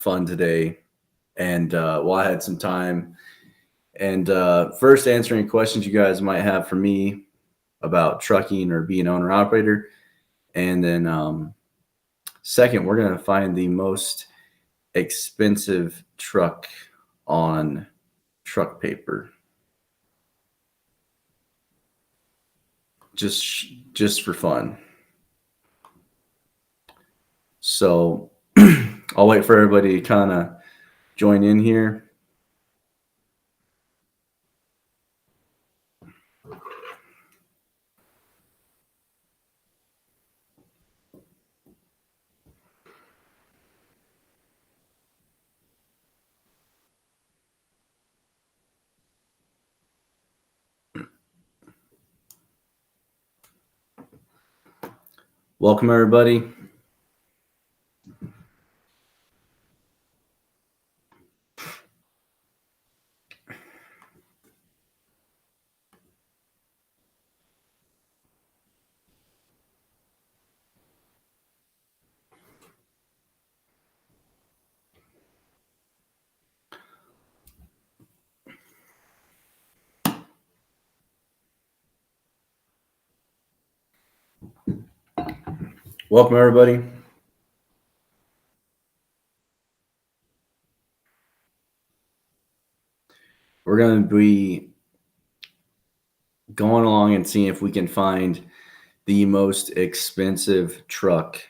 fun today. And while I had some time, and first answering questions you guys might have for me about trucking or being owner operator. And then second, we're going to find the most expensive truck on truck paper. Just for fun. So I'll wait for everybody to kind of join in here. Welcome, everybody. Welcome, everybody. We're going to be going along and seeing if we can find the most expensive truck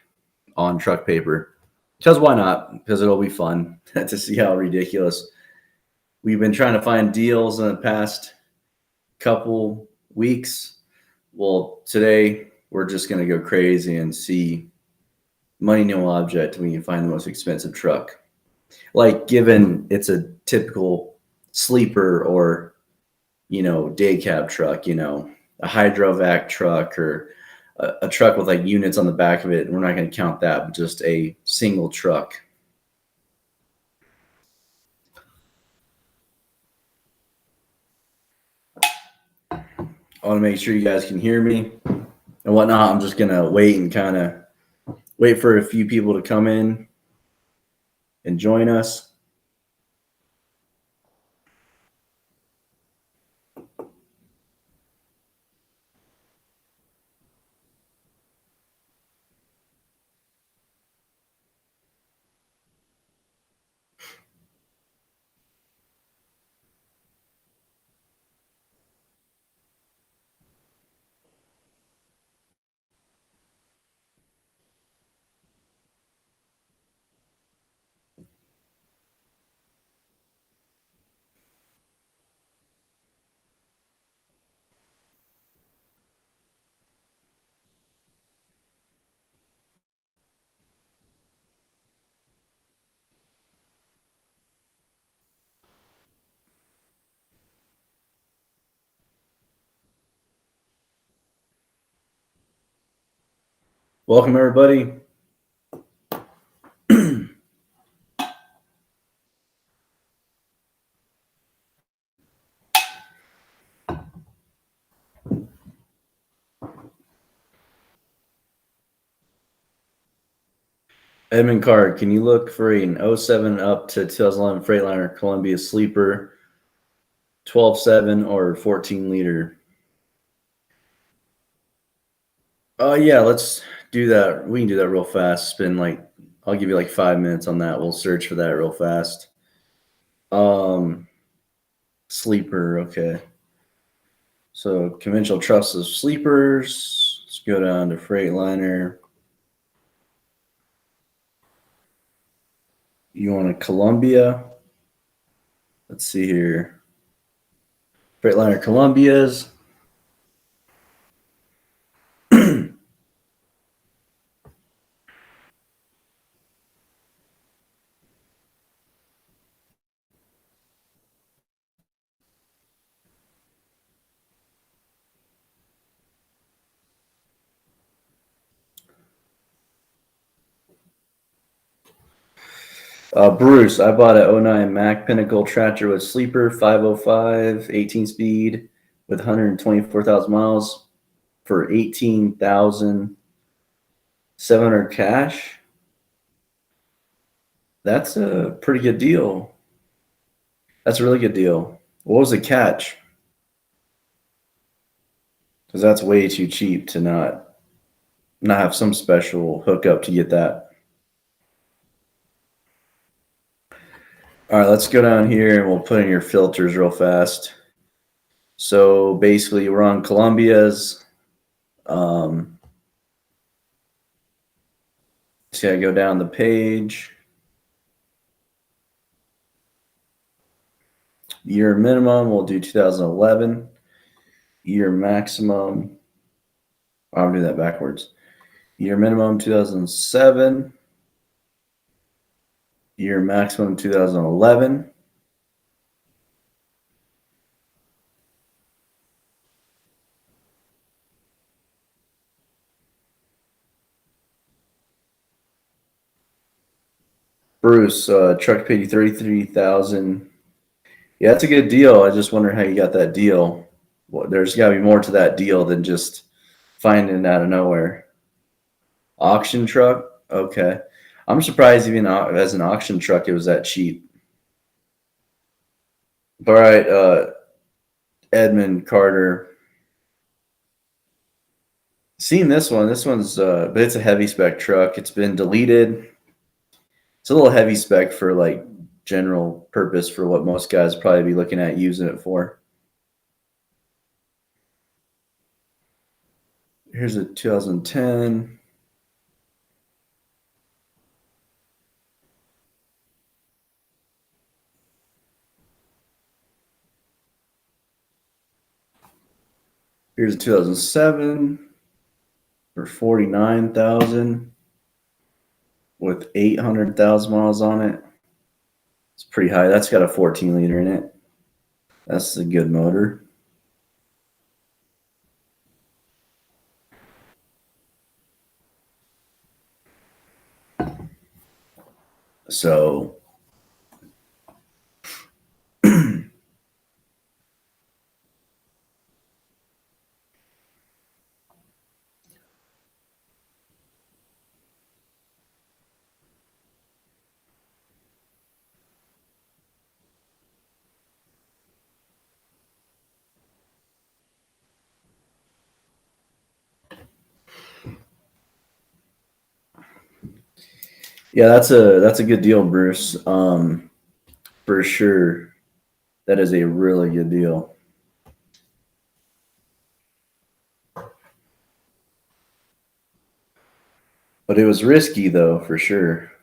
on truck paper. Because why not? Because it'll be fun to see how ridiculous. We've been trying to find deals in the past couple weeks. Well, today we're just going to go crazy and see money no object. We can find the most expensive truck. Like, given it's a typical sleeper or, day cab truck, a hydrovac truck or a truck with like units on the back of it. We're not going to count that, but just a single truck. I want to make sure you guys can hear me and whatnot. I'm just going to wait and kind of wait for a few people to come in and join us. Welcome, everybody. Edmund Card, can you look for an 07 up to 2011 Freightliner Columbia Sleeper 12.7 or 14 liter? Yeah, let's do that. We can do that real fast. I'll give you like 5 minutes on that. We'll search for that real fast. Sleeper, okay. So conventional trucks of sleepers. Let's go down to Freightliner. You want a Columbia? Let's see here. Freightliner Columbias. Bruce, I bought an 09 Mack Pinnacle tractor with sleeper, 505, 18 speed with 124,000 miles for 18,700 cash. That's a pretty good deal. That's a really good deal. What was the catch? Because that's way too cheap to not have some special hookup to get that. All right, let's go down here and we'll put in your filters real fast. So basically, we're on Columbia's. See, I go down the page. Year minimum, we'll do 2011. Year maximum, I'll do that backwards. Year minimum, 2007. Year maximum, 2011. Bruce, truck paid you $33,000. Yeah, that's a good deal. I just wonder how you got that deal. Well, there's got to be more to that deal than just finding it out of nowhere. Auction truck? Okay. I'm surprised even as an auction truck it was that cheap. All right, Edmund Carter. Seen this one. This one's, but it's a heavy spec truck. It's been deleted. It's a little heavy spec for like general purpose for what most guys probably be looking at using it for. Here's a 2010. Here's a 2007 for $49,000 with 800,000 miles on it. It's pretty high. That's got a 14-liter in it. That's a good motor. So yeah, that's a good deal, Bruce. For sure, that is a really good deal. But it was risky though, for sure.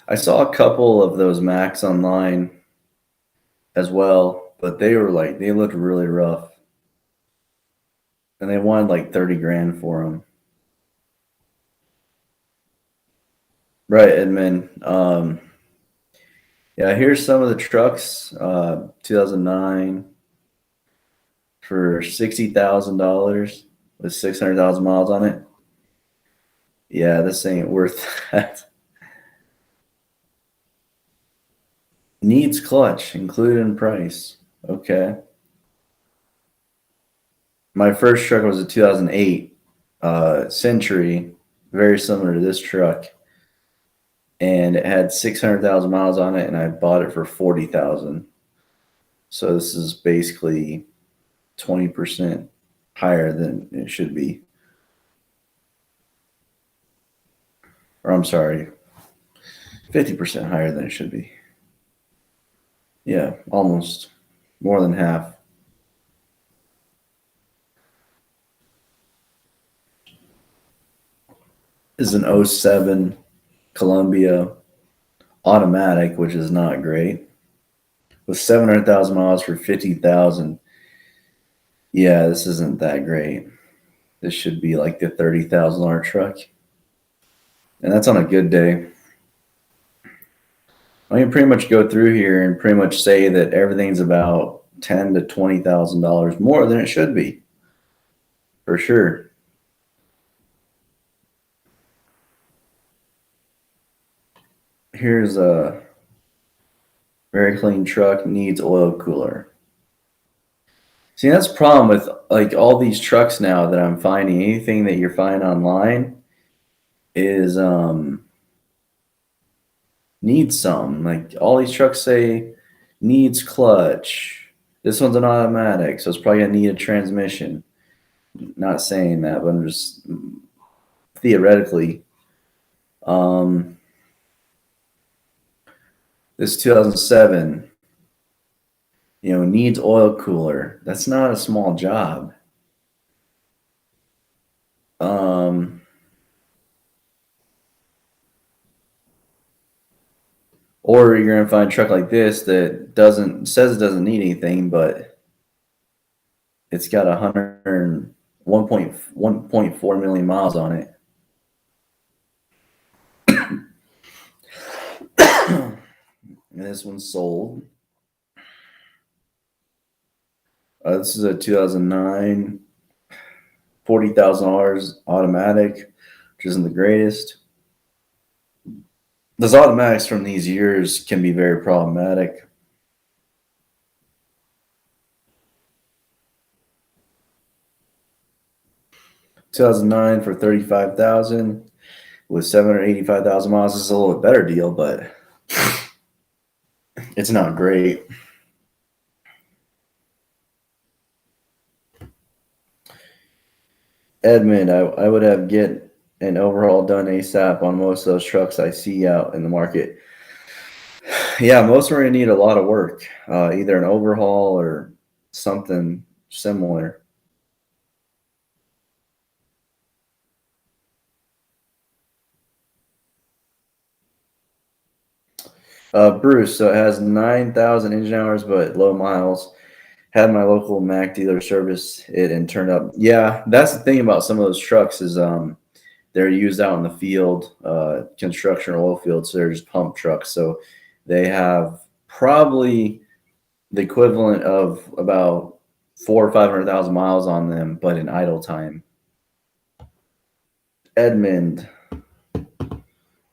I saw a couple of those Macs online as well, but they looked really rough, and they wanted like 30 grand for them. Right, Edmund. Yeah, here's some of the trucks. 2009 for $60,000 with 600,000 miles on it. Yeah, this ain't worth that. Needs clutch included in price. Okay. My first truck was a 2008 Century, very similar to this truck, and it had 600,000 miles on it, and I bought it for 40,000. So this is basically 20% higher than it should be. Or I'm sorry, 50% higher than it should be. Yeah, almost more than half. This is an 07 Columbia automatic, which is not great, with 700,000 miles for 50,000. Yeah, this isn't that great. This should be like the $30,000 truck, and that's on a good day. I can pretty much go through here and pretty much say that everything's about $10,000 to $20,000 more than it should be, for sure. Here's a very clean truck, needs oil cooler. See, that's the problem with like all these trucks now that I'm finding. Anything that you're finding online, is needs some. Like all these trucks say needs clutch. This one's an automatic, so it's probably gonna need a transmission. Not saying that, but I'm just theoretically. This 2007, needs oil cooler. That's not a small job. Or you're gonna find a truck like this that says it doesn't need anything, but it's got 1.4 million miles on it. And this one's sold. This is a 2009, $40,000 automatic, which isn't the greatest. Those automatics from these years can be very problematic. $2009 for $35,000 with 785,000 miles. This is a little bit better deal, but it's not great. Edmund, I would have get an overhaul done ASAP on most of those trucks I see out in the market. Yeah, most are going to need a lot of work, either an overhaul or something similar. Bruce, so it has 9,000 engine hours but low miles. Had my local Mac dealer service it and turned up. Yeah, that's the thing about some of those trucks is they're used out in the field, construction or oil field, so they're just pump trucks. So they have probably the equivalent of about 400,000 or 500,000 miles on them, but in idle time. Edmund,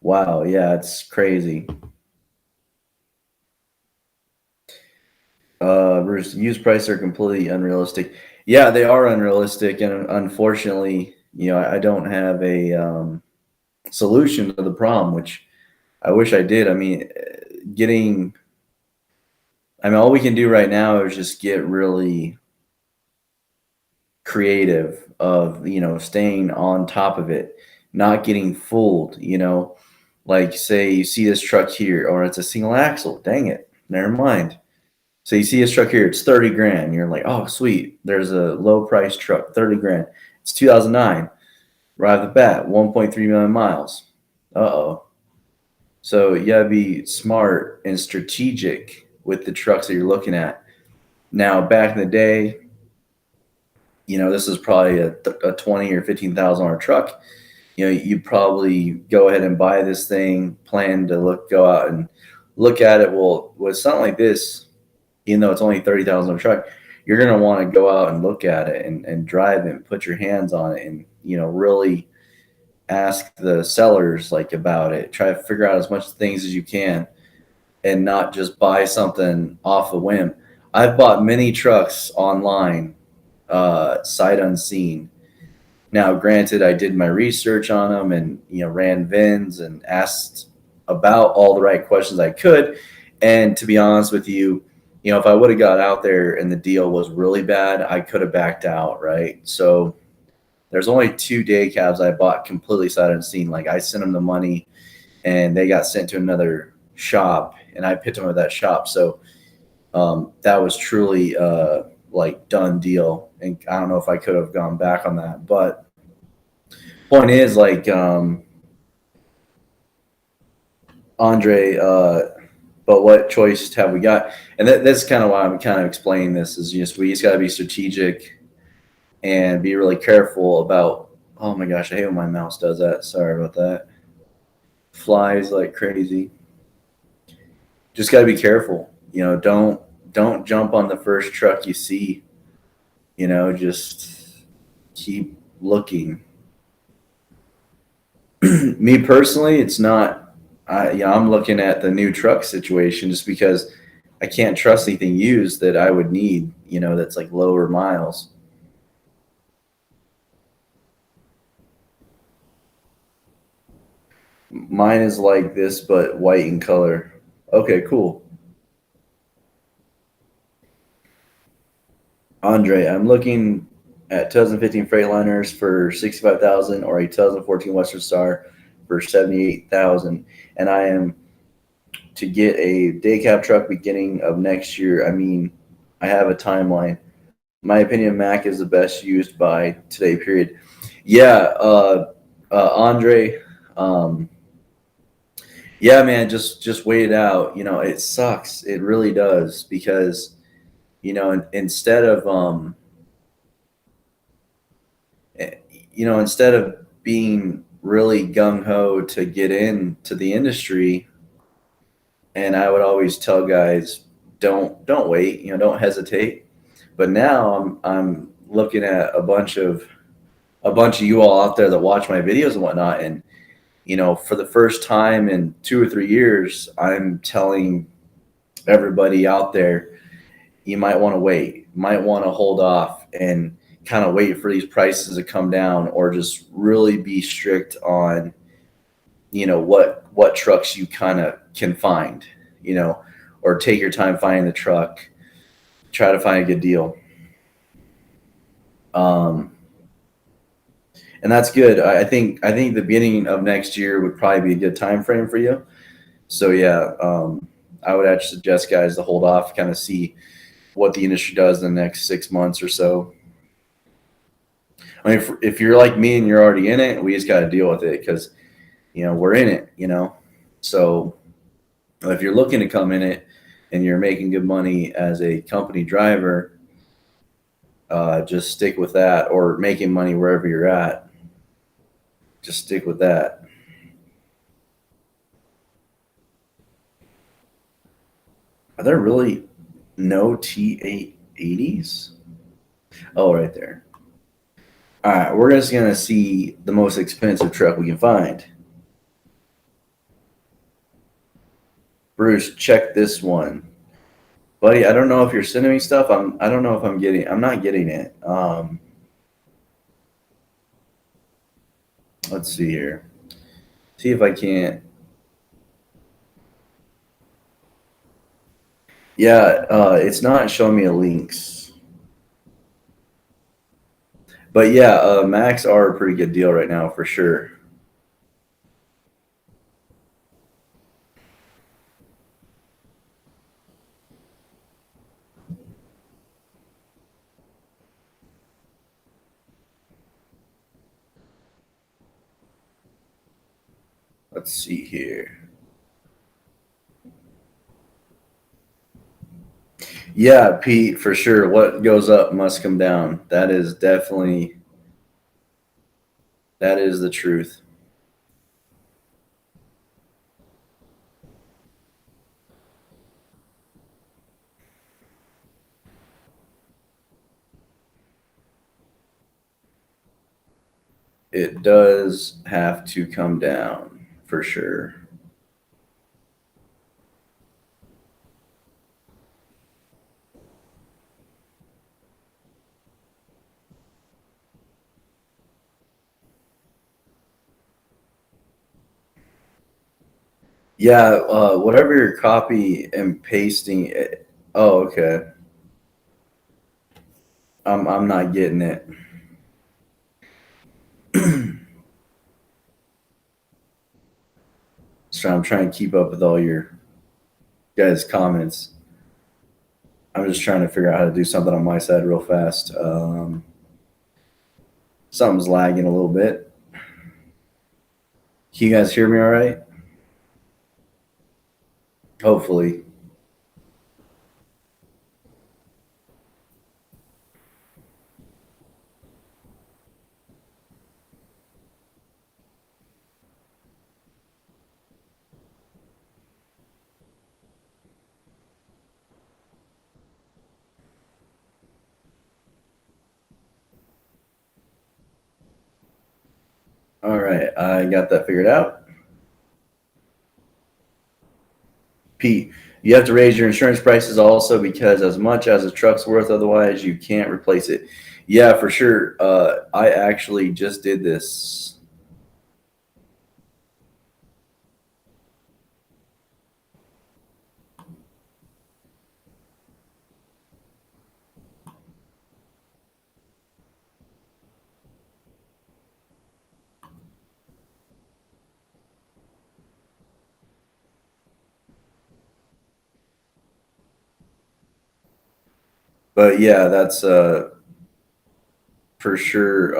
wow, yeah, it's crazy. Bruce, used prices are completely unrealistic. Yeah, they are unrealistic, and unfortunately, I don't have a solution to the problem, which I wish I did. I mean, all we can do right now is just get really creative of, staying on top of it, not getting fooled, like say you see this truck here, or it's a single axle. Dang it. Never mind. So you see this truck here, it's 30 grand. You're like, oh, sweet. There's a low price truck, 30 grand. It's 2009. Right off the bat, 1.3 million miles. Uh-oh. So you gotta be smart and strategic with the trucks that you're looking at. Now, back in the day, this is probably a $20,000 or $15,000 truck. You'd probably go ahead and buy this thing, plan to go out and look at it. Well, with something like this, even though it's only $30,000 truck, you're going to want to go out and look at it and drive it and put your hands on it and, really ask the sellers about it. Try to figure out as much things as you can and not just buy something off a whim. I've bought many trucks online, sight unseen. Now, granted, I did my research on them and, ran VINs and asked about all the right questions I could. And to be honest with you, if I would have got out there and the deal was really bad, I could have backed out, right? So there's only 2 day cabs I bought completely sight unseen. I sent them the money and they got sent to another shop and I picked them at that shop. So that was truly done deal. And I don't know if I could have gone back on that. But point is, Andre, but what choice have we got? And that's kind of why I'm kind of explaining this is we just got to be strategic and be really careful about, oh my gosh, I hate when my mouse does that. Sorry about that. Flies like crazy. Just got to be careful. Don't jump on the first truck you see. Just keep looking. Me personally, it's not. I'm looking at the new truck situation just because I can't trust anything used that I would need, that's lower miles. Mine is like this, but white in color. Okay, cool. Andre, I'm looking at 2015 Freightliners for 65,000 or a 2014 Western Star for 78,000, and I am to get a day cab truck beginning of next year. I mean, I have a timeline. My opinion, Mac is the best used by today. Period. Yeah, Andre. Um, yeah, man, just wait it out. You know, it sucks. It really does because instead of instead of being really gung ho to get into the industry, and I would always tell guys, don't wait. Don't hesitate. But now I'm looking at a bunch of you all out there that watch my videos and whatnot, and for the first time in 2 or 3 years, I'm telling everybody out there, you might want to wait, might want to hold off and kind of wait for these prices to come down, or just really be strict on, what trucks you kind of can find, or take your time finding the truck, try to find a good deal. Um, and that's good. I think the beginning of next year would probably be a good time frame for you. So yeah, I would actually suggest guys to hold off, kind of see what the industry does in the next 6 months or so. I mean, if you're like me and you're already in it, we just got to deal with it because we're in it. So if you're looking to come in it and you're making good money as a company driver, just stick with that, or making money wherever you're at. Just stick with that. Are there really no T880s? Oh, right there. All right, we're just gonna see the most expensive truck we can find. Bruce, check this one, buddy. I don't know if you're sending me stuff. I don't know if I'm not getting it. Let's see here. See if I can't. Yeah, it's not showing me a links. But yeah, Macs are a pretty good deal right now for sure. Let's see here. Yeah, Pete, for sure. What goes up must come down. That is the truth. It does have to come down for sure. Yeah, whatever you're copy and pasting. Oh, okay. I'm not getting it. So I'm trying to keep up with all your guys' comments. I'm just trying to figure out how to do something on my side real fast. Something's lagging a little bit. Can you guys hear me all right? Hopefully. All right, I got that figured out. Pete, you have to raise your insurance prices also, because as much as a truck's worth, otherwise you can't replace it. Yeah, for sure. I actually just did this. But yeah, that's for sure.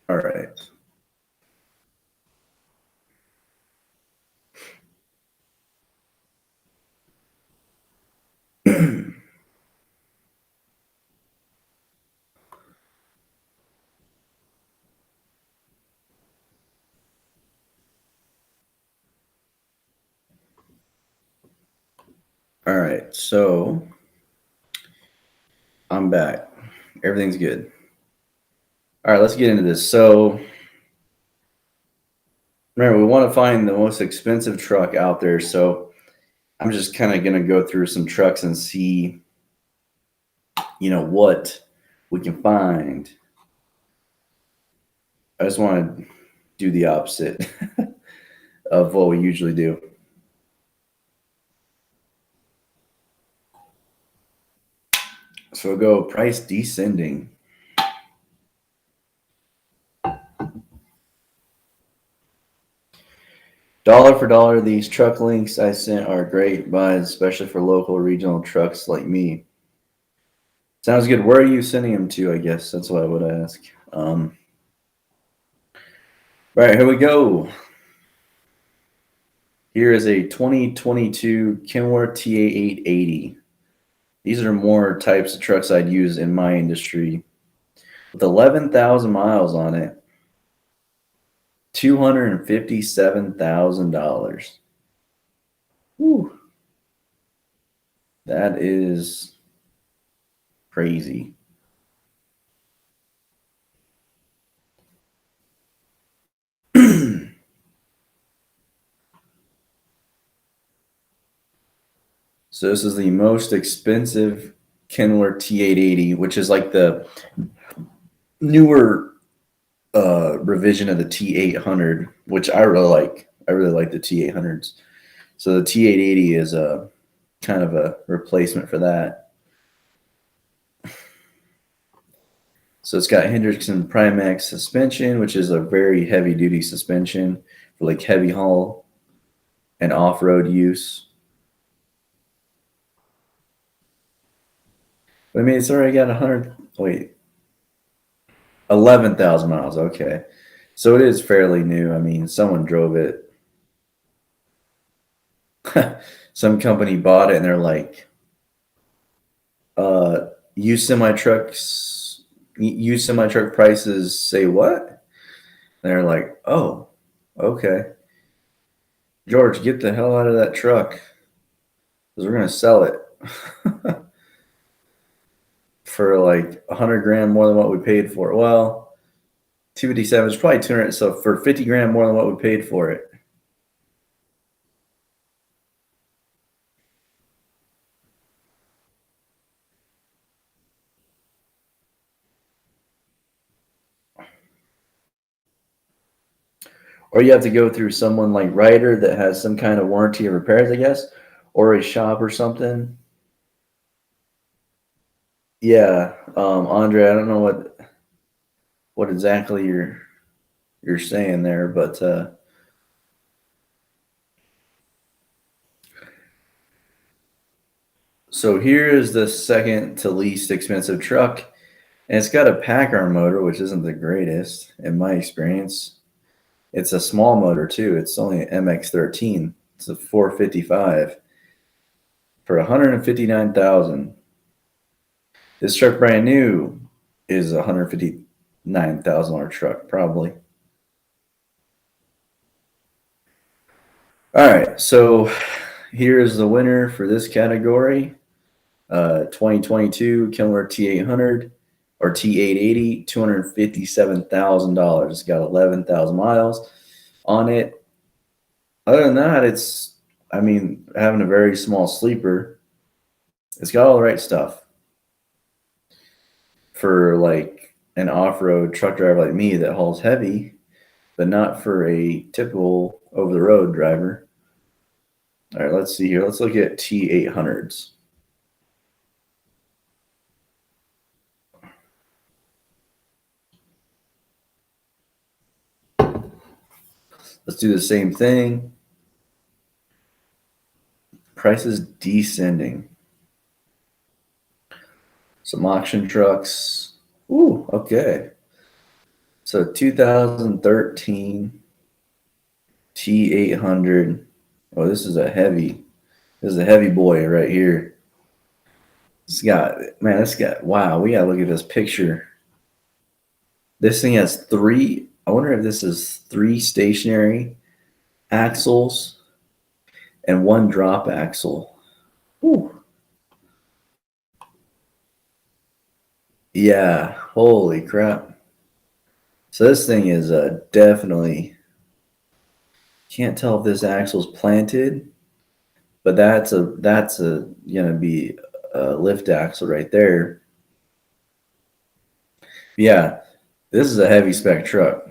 All right. All right. So I'm back. Everything's good. All right. Let's get into this. So remember, we want to find the most expensive truck out there. So I'm just kind of going to go through some trucks and see, what we can find. I just want to do the opposite of what we usually do. So we'll go price descending. Dollar for dollar, these truck links I sent are great buys, especially for local regional trucks like me. Sounds good. Where are you sending them to? I guess that's what I would ask. All right, here we go. Here is a 2022 Kenworth TA880. These are more types of trucks I'd use in my industry. With 11,000 miles on it, $257,000. Whew. That is crazy. So this is the most expensive Kenworth T880, which is like the newer revision of the T800, which I really like. I really like the T800s. So the T880 is a kind of a replacement for that. So it's got Hendrickson Primax suspension, which is a very heavy duty suspension for like heavy haul and off-road use. I mean, it's already got 11,000 miles. Okay. So it is fairly new. I mean, someone drove it. Some company bought it and they're like, used semi truck prices say what? And they're like, oh, okay. George, get the hell out of that truck because we're going to sell it for like 100 grand more than what we paid for it. Well, 257 is probably 200. So for 50 grand more than what we paid for it. Or you have to go through someone like Ryder that has some kind of warranty or repairs, I guess, or a shop or something. Yeah, Andre, I don't know what exactly you're saying there, but so here is the second to least expensive truck, and it's got a Packard motor, which isn't the greatest in my experience. It's a small motor too. It's only an MX-13. It's a 455 for 159,000. This truck brand new is a $159,000 truck, probably. All right, so here is the winner for this category. 2022 Kenworth T800. or T880, $257,000. It's got 11,000 miles on it. Other than that, it's, I mean, having a very small sleeper, it's got all the right stuff for like an off-road truck driver like me that hauls heavy, but not for a typical over-the-road driver. All right, let's see here. Let's look at T800s. Let's do the same thing. Price is descending. Some auction trucks. Ooh, okay. So 2013 T800. Oh, this is a heavy boy right here. Wow, we gotta look at this picture. This thing has three, I wonder if this is 3 stationary axles and 1 drop axle. Ooh. Yeah, holy crap. So this thing is definitely, can't tell if this axle's planted, but that's gonna be a lift axle right there. Yeah, this is a heavy spec truck.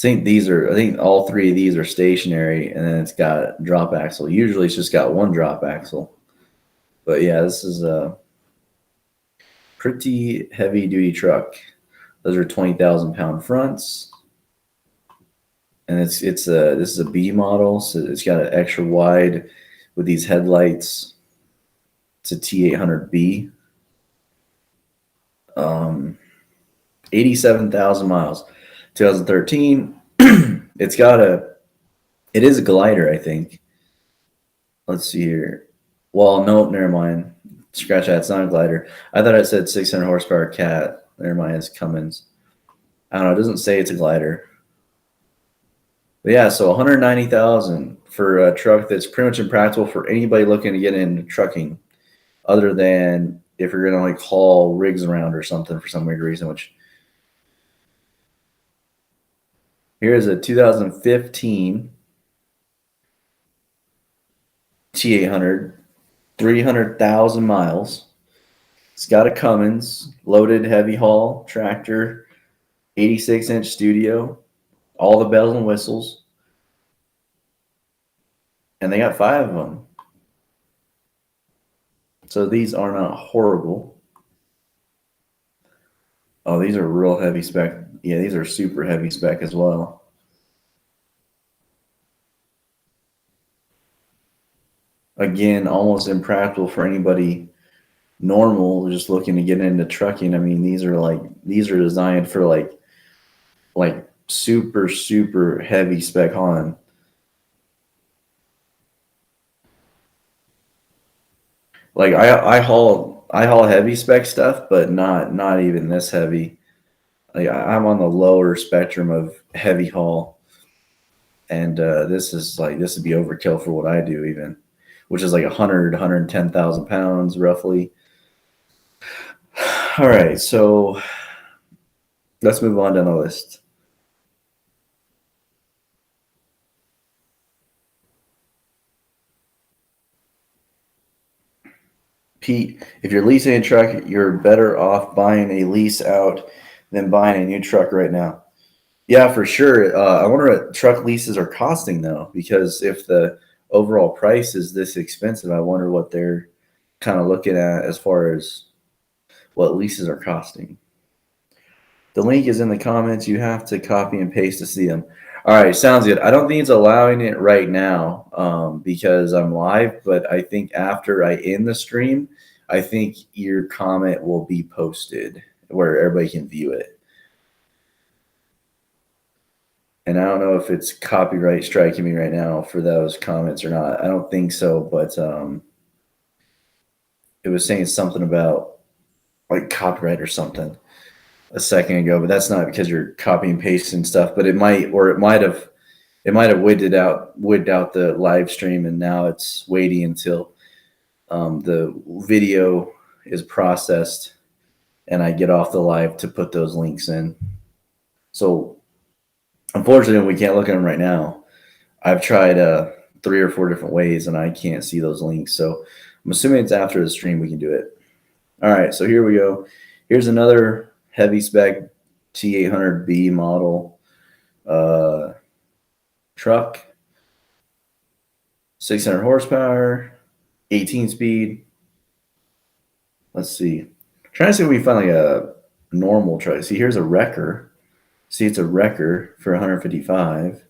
I think all 3 of these are stationary, and then it's got drop axle. Usually it's just got 1 drop axle. But yeah, this is a pretty heavy duty truck. Those are 20,000 pound fronts. And this is a B model, so it's got an extra wide with these headlights. It's a T800B. 87,000 miles. 2013. It is a glider, I think. Let's see here. Well, nope, never mind. Scratch that, it's not a glider. I thought it said 600 horsepower cat. Never mind, it's Cummins. I don't know, it doesn't say it's a glider. But yeah, so 190,000 for a truck that's pretty much impractical for anybody looking to get into trucking, other than if you're gonna like haul rigs around or something for some weird reason, which here's a 2015 T800, 300,000 miles. It's got a Cummins, loaded heavy haul tractor, 86-inch studio, all the bells and whistles. And they got 5 of them. So these are not horrible. Oh, these are real heavy spec. Yeah, these are super heavy spec as well. Again, almost impractical for anybody normal just looking to get into trucking. I mean, these are designed for like super heavy spec hauling. Like I haul heavy spec stuff, but not even this heavy. Like I'm on the lower spectrum of heavy haul, and this would be overkill for what I do, even, which is like 110,000 pounds roughly. All right, so let's move on down the list. Pete, if you're leasing a truck, you're better off buying a lease out than buying a new truck right now. Yeah, for sure. I wonder what truck leases are costing, though, because if the overall price is this expensive, I wonder what they're kind of looking at as far as what leases are costing. The link is in the comments. You have to copy and paste to see them. All right, sounds good. I don't think it's allowing it right now because I'm live, but I think after I end the stream, I think your comment will be posted where everybody can view it. And I don't know if it's copyright striking me right now for those comments or not. I don't think so, but it was saying something about like copyright or something a second ago, but that's not because you're copying and pasting stuff, but it might have wigged out the live stream, and now it's waiting until the video is processed and I get off the live to put those links in. So unfortunately, we can't look at them right now. I've tried 3 or 4 different ways, and I can't see those links. So I'm assuming it's after the stream we can do it. All right, so here we go. Here's another heavy spec T800B model truck. 600 horsepower, 18 speed. Let's see. I'm trying to see if we can find like a normal truck. See, here's a wrecker. See, it's a wrecker for 155.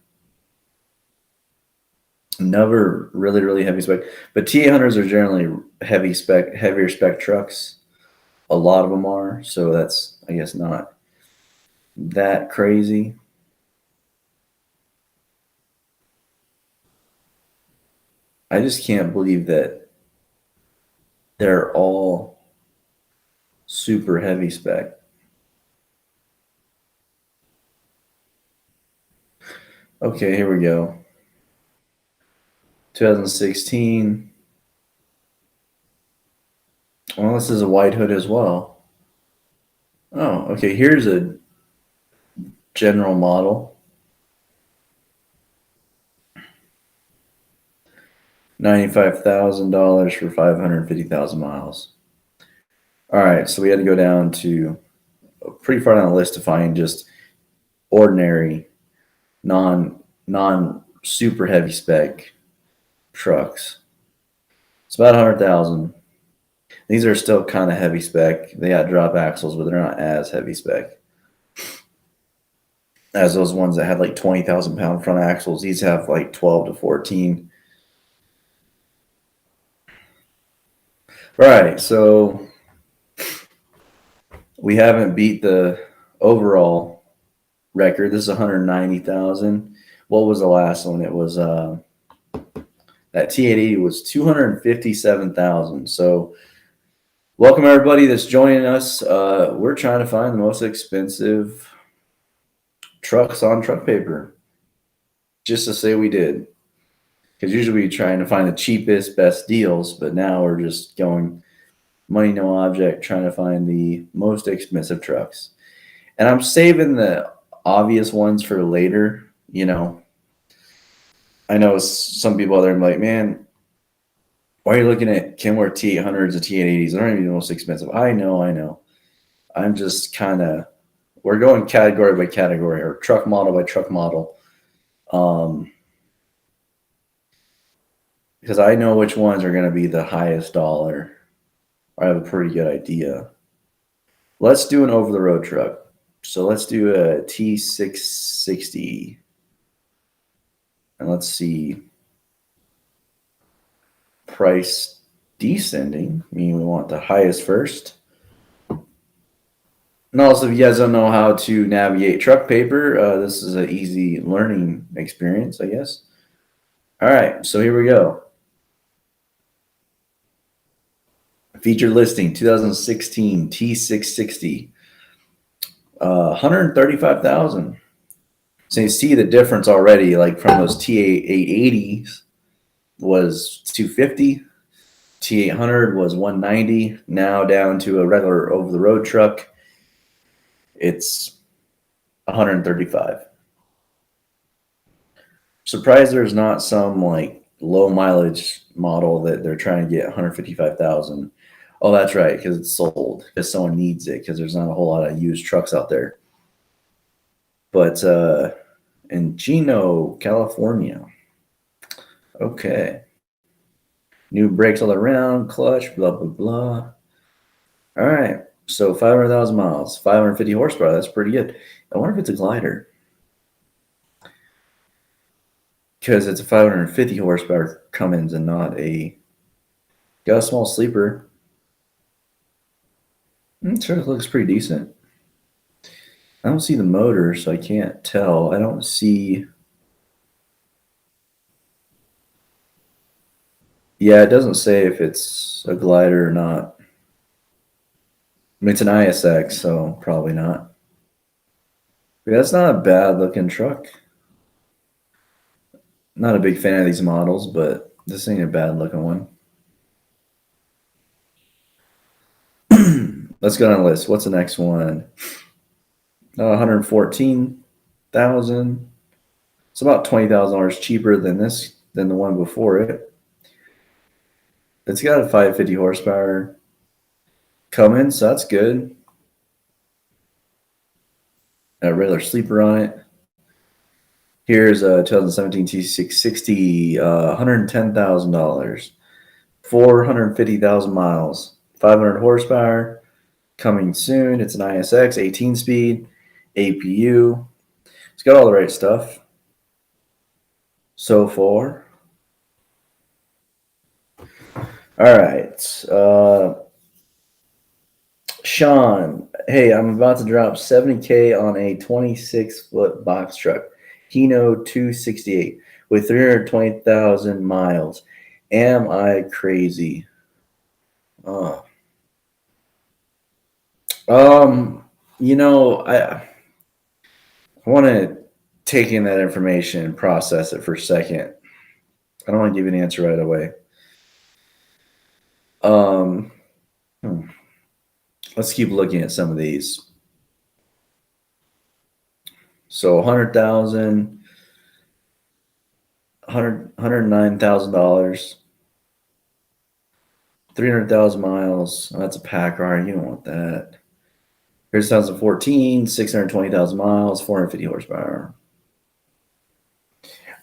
Never really, really heavy spec. But T800s are generally heavier spec trucks. A lot of them are. So that's, I guess, not that crazy. I just can't believe that they're all super heavy spec. Okay, here we go. 2016. Well, this is a white hood as well. Oh, okay. Here's a general model. $95,000 for 550,000 miles. All right, so we had to go down to pretty far down the list to find just ordinary, non super heavy spec trucks. It's about 100,000. These are still kind of heavy spec. They got drop axles, but they're not as heavy spec as those ones that had like 20,000 pound front axles. These have like 12 to 14. Right, so we haven't beat the overall record. This is 190,000. What was the last one? It was that T880 was 257,000. So welcome everybody that's joining us. We're trying to find the most expensive trucks on truck paper. Just to say we did. Because usually we're trying to find the cheapest, best deals, but now we're just going money, no object, trying to find the most expensive trucks. And I'm saving the obvious ones for later. You know, I know some people out there are like, man, why are you looking at Kenworth T800s and T880s? They're not even the most expensive. I know. I'm just kind of, we're going category by category or truck model by truck model. Because I know which ones are going to be the highest dollar. I have a pretty good idea. Let's do an over-the-road truck. So let's do a T660. And let's see. Price descending. I mean, we want the highest first. And also, if you guys don't know how to navigate truck paper, this is an easy learning experience, I guess. All right, so here we go. Featured listing 2016 T660, 135,000. So you see the difference already, like from those T880s was 250, T800 was 190. Now down to a regular over-the-road truck, it's 135. Surprised there's not some like low mileage model that they're trying to get 155,000. Oh, that's right, because it's sold, because someone needs it, because there's not a whole lot of used trucks out there. But in Chino, California. Okay. New brakes all around, clutch, blah, blah, blah. All right. So 500,000 miles, 550 horsepower. That's pretty good. I wonder if it's a glider. Because it's a 550 horsepower Cummins and not a... Got a small sleeper. Sure, it looks pretty decent. I don't see the motor, so I can't tell. I don't see... Yeah, it doesn't say if it's a glider or not. I mean, it's an ISX, so probably not. But that's not a bad-looking truck. Not a big fan of these models, but this ain't a bad-looking one. Let's go down the list. What's the next one? 114,000. It's about $20,000 cheaper than the one before it. It's got a 550 horsepower Cummins, so that's good. A regular sleeper on it. Here's a 2017 T660, $110,000, 450,000 miles, 500 horsepower, coming soon. It's an ISX, 18-speed, APU. It's got all the right stuff so far. All right. Sean, hey, I'm about to drop $70K on a 26-foot box truck, Hino 268, with 320,000 miles. Am I crazy? I want to take in that information and process it for a second. I don't want to give you an answer right away. Let's keep looking at some of these. So 100,000, $109,000, 300,000 miles. Oh, that's a Packard. You don't want that. Here's 2014, 620,000 miles, 450 horsepower.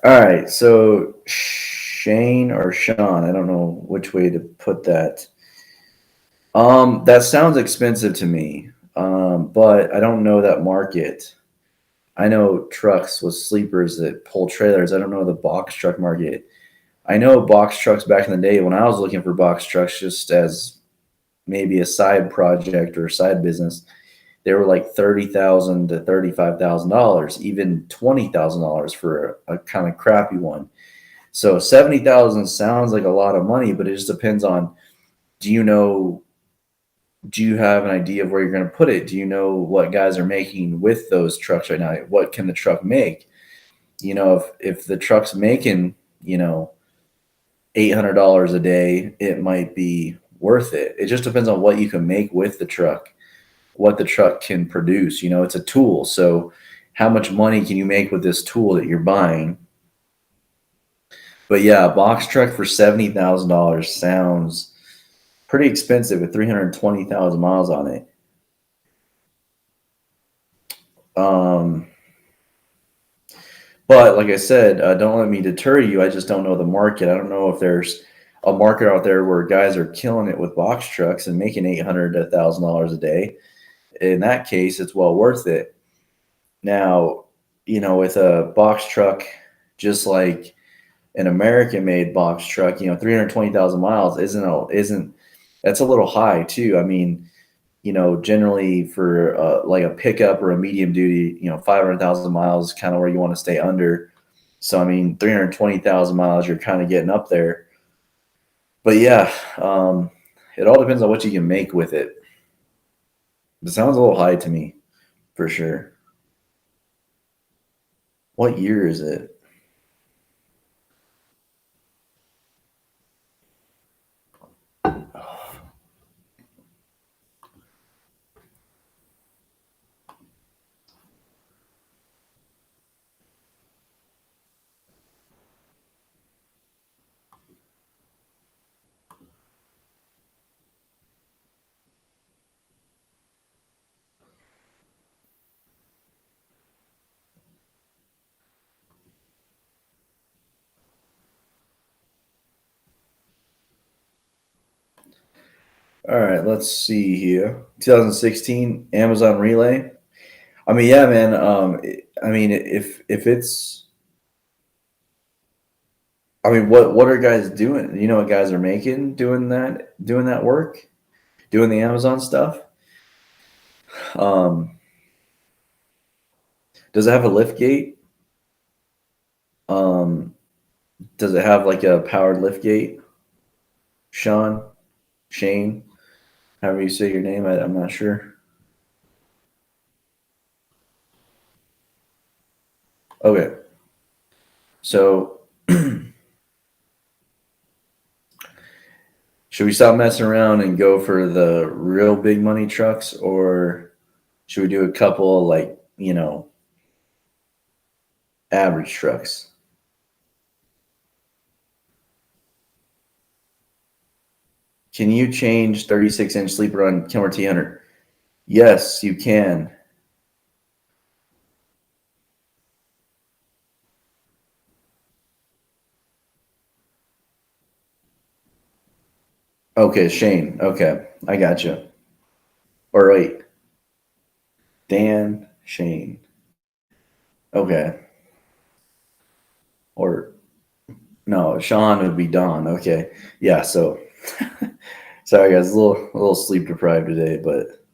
All right, so Shane or Sean, I don't know which way to put that. That sounds expensive to me, but I don't know that market. I know trucks with sleepers that pull trailers. I don't know the box truck market. I know box trucks back in the day when I was looking for box trucks just as maybe a side project or a side business, they were like $30,000 to $35,000, even $20,000 for a kind of crappy one. So 70,000 sounds like a lot of money, but it just depends on, do you have an idea of where you're going to put it? Do you know what guys are making with those trucks right now? What can the truck make? If the truck's making, $800 a day, it might be worth it. It just depends on what you can make with the truck, what the truck can produce. It's a tool. So how much money can you make with this tool that you're buying? But yeah, a box truck for $70,000 sounds pretty expensive with 320,000 miles on it. But like I said, don't let me deter you. I just don't know the market. I don't know if there's a market out there where guys are killing it with box trucks and making $800 to $1,000 a day. In that case, it's well worth it. Now, with a box truck, just like an American-made box truck, 320,000 miles isn't that's a little high too. I mean, generally for like a pickup or a medium duty, 500,000 miles is kind of where you want to stay under. So, I mean, 320,000 miles, you're kind of getting up there. But yeah, it all depends on what you can make with it. It sounds a little high to me, for sure. What year is it? All right, let's see here. 2016 Amazon Relay. I mean, yeah, man. I mean, if it's, I mean, what are guys doing? You know what guys are making doing that work, doing the Amazon stuff? Does it have a lift gate? Does it have like a powered lift gate? Shane, however you say your name, I'm not sure. Okay, so Should we stop messing around and go for the real big money trucks, or should we do a couple like, average trucks? Can you change 36-inch sleeper on Kenworth T100? Yes, you can. Okay, Shane. Okay, I got you. Or wait, Dan, Shane. Okay. Or no, Sean would be Don. Okay. Yeah, so sorry guys, a little sleep deprived today, but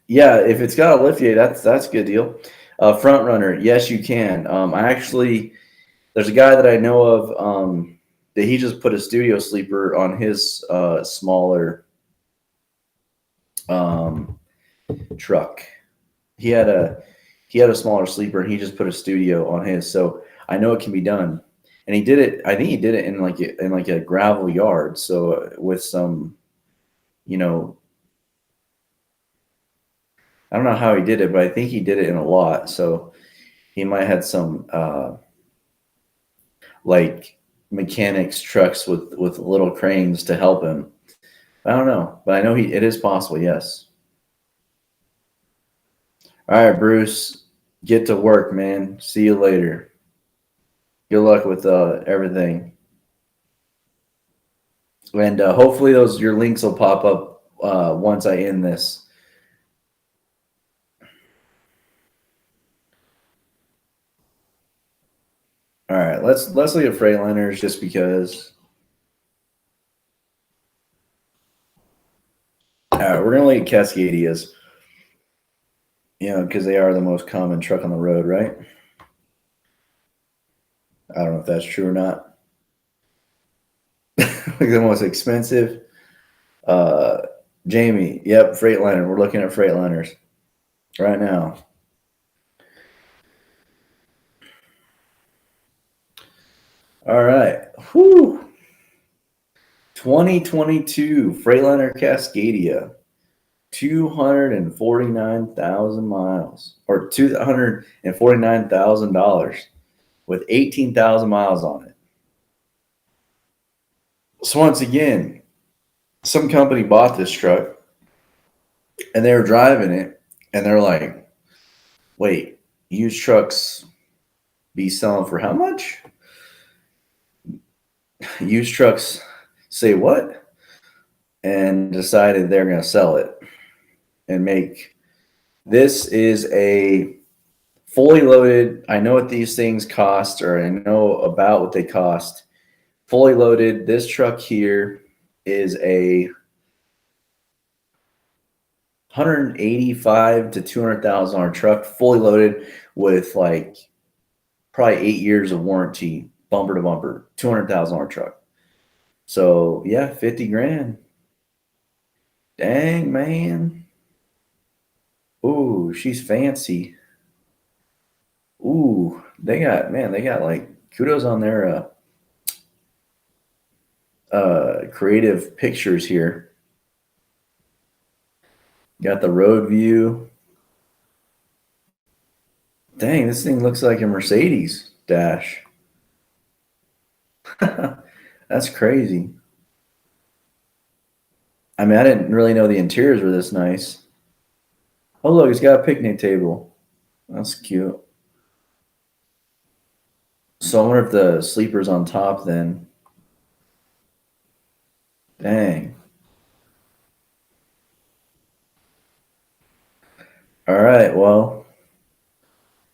yeah, if it's got a lift gate, that's a good deal. Front runner, yes you can. I actually there's a guy that I know of that he just put a studio sleeper on his smaller truck. He had a smaller sleeper and he just put a studio on his, so I know it can be done. And he did it. I think he did it in like a gravel yard, so with some, I don't know how he did it, but I think he did it in a lot. So he might have had some like mechanics trucks with little cranes to help him. I don't know, but I know it is possible. Yes. All right, Bruce, get to work, man. See you later. Good luck with everything, and hopefully your links will pop up once I end this. All right, let's look at Freightliners just because. All right, we're gonna look at Cascadias, because they are the most common truck on the road, right? I don't know if that's true or not. Like the most expensive. Jamie, yep, Freightliner. We're looking at Freightliners right now. All right. Whew. 2022 Freightliner Cascadia, 249,000 miles, or $249,000 with 18,000 miles on it. So once again, some company bought this truck and they were driving it and they're like, wait, used trucks be selling for how much? Used trucks say what? And decided they're going to sell it and make. This is a fully loaded. I know what these things cost, or I know about what they cost. Fully loaded. This truck here is a $185,000 to $200,000 truck, fully loaded with like probably 8 years of warranty, bumper to bumper. $200,000 truck. So yeah, 50 grand. Dang, man. Ooh, she's fancy. Ooh, they got like kudos on their creative pictures here. Got the road view. Dang, this thing looks like a Mercedes dash. That's crazy. I mean, I didn't really know the interiors were this nice. Oh, look, it's got a picnic table. That's cute. So I wonder if the sleeper's on top then. Dang. All right, well,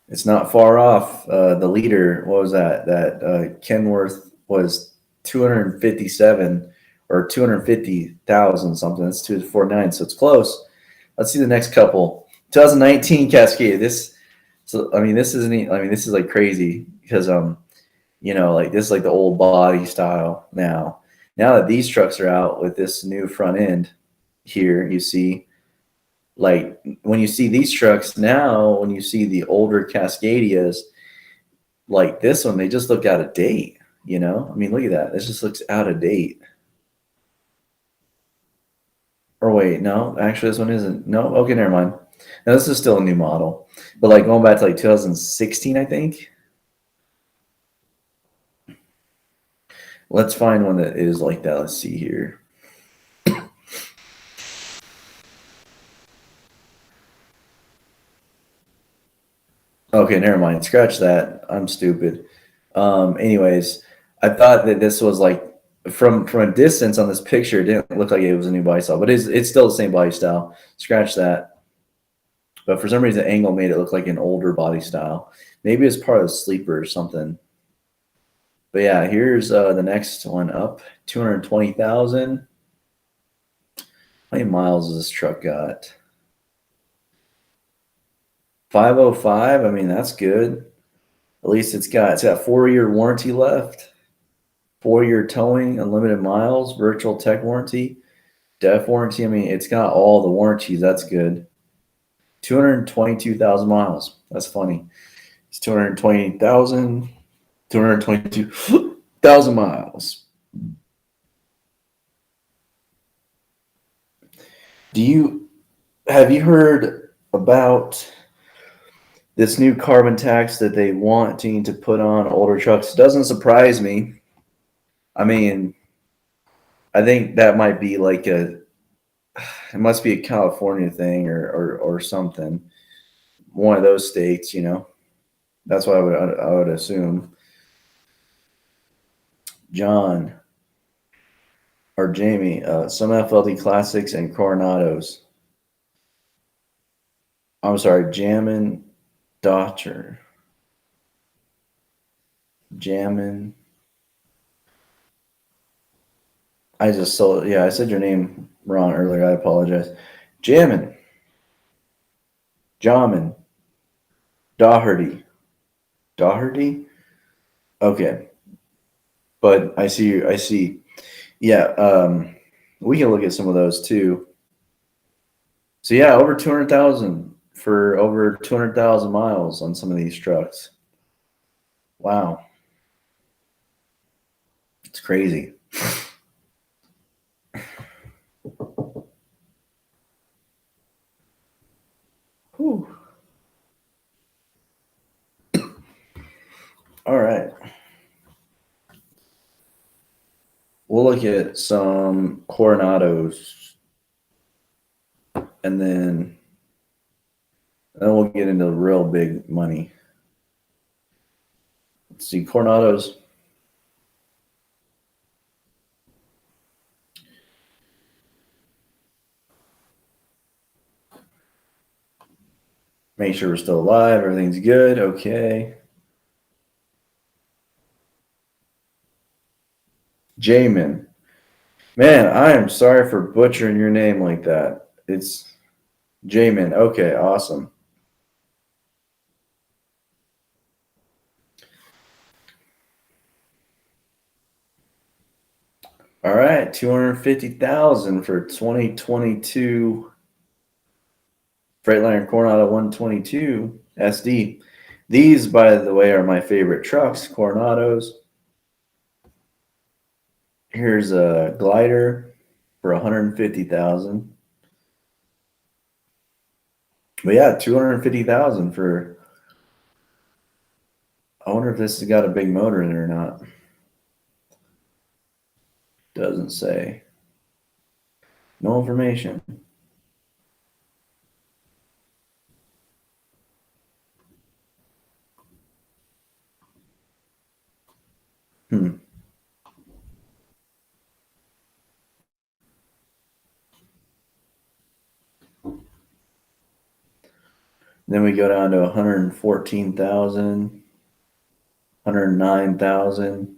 it's not far off. The leader, what was that? That Kenworth was 257 or 250,000 something. That's 249, so it's close. Let's see the next couple. 2019 Cascadia. This is like crazy because like this is like the old body style now. Now that these trucks are out with this new front end here, you see, like when you see these trucks now, when you see the older Cascadias, like this one, they just look out of date. You know, I mean, look at that. This just looks out of date. Or wait, no, actually, this one isn't. No, okay, never mind. Now this is still a new model, but like going back to like 2016, I think. Let's find one that is like that. Let's see here. Okay, never mind. Scratch that. I'm stupid. Anyways, I thought that this was like from a distance on this picture, it didn't look like it was a new body style, but it's still the same body style. Scratch that. But for some reason, the angle made it look like an older body style. Maybe it's part of the sleeper or something. But yeah, here's the next one up. 220,000. How many miles has this truck got? 505. I mean, that's good. At least it's got 4-year warranty left. 4-year towing, unlimited miles, virtual tech warranty, def warranty. I mean, it's got all the warranties. That's good. 222,000 miles. That's funny. It's 222,000 miles. Have you heard about this new carbon tax that they wanting to put on older trucks? Doesn't surprise me. I mean, I think that might be like it must be a California thing or something. One of those states, you know. That's what I would assume. John or Jamie, some FLD classics and Coronados. I'm sorry, Jammin Dodger. Jammin. I said your name wrong earlier. I apologize. Jammin. Jamin. Doherty. Doherty? Okay. But I see. Yeah, we can look at some of those too. So yeah, over 200,000 for over 200,000 miles on some of these trucks. Wow. It's crazy. Whew. All right. We'll look at some Coronados and then we'll get into real big money. Let's see, Coronados. Make sure we're still alive. Everything's good. Okay. Jamin. Man, I am sorry for butchering your name like that. It's Jamin. Okay, awesome. All right, 250,000 for 2022 Freightliner Coronado 122 SD. These, by the way, are my favorite trucks, Coronados. Here's a glider for 150,000. But yeah, 250,000 for. I wonder if this has got a big motor in it or not. Doesn't say. No information. Then we go down to 114,000, 109,000.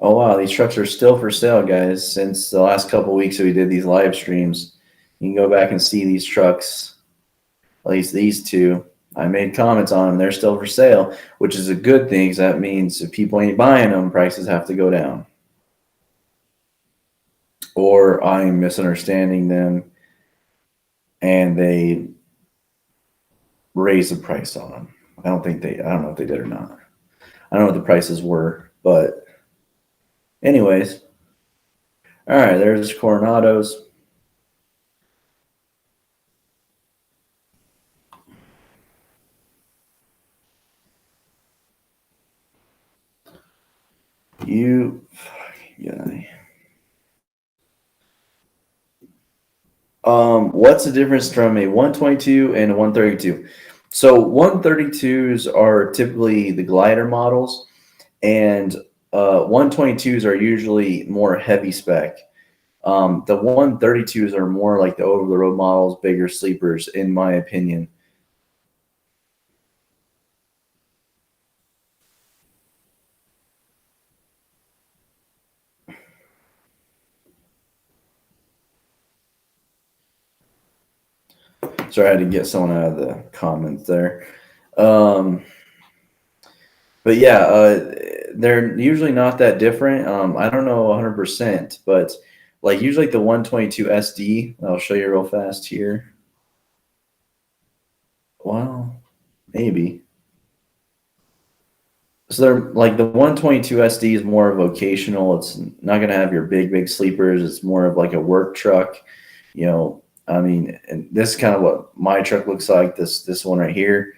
Oh wow, these trucks are still for sale, guys. Since the last couple of weeks that we did these live streams, you can go back and see these trucks. At least these two. I made comments on them. They're still for sale, which is a good thing because that means if people ain't buying them, prices have to go down. Or I'm misunderstanding them and they raise the price on them. I don't know if they did or not. I don't know what the prices were. But anyways, all right, there's Coronados. You fucking guy. What's the difference from a 122 and a 132? So 132s are typically the glider models, and 122s are usually more heavy spec. The 132s are more like the over-the-road models, bigger sleepers, in my opinion. Sorry, I had to get someone out of the comments there. But yeah, they're usually not that different. I don't know 100%, but like usually the 122 SD, I'll show you real fast here. Well, maybe. So they're like the 122 SD is more vocational. It's not going to have your big sleepers. It's more of like a work truck. You know, I mean, and this is kind of what my truck looks like. This one right here.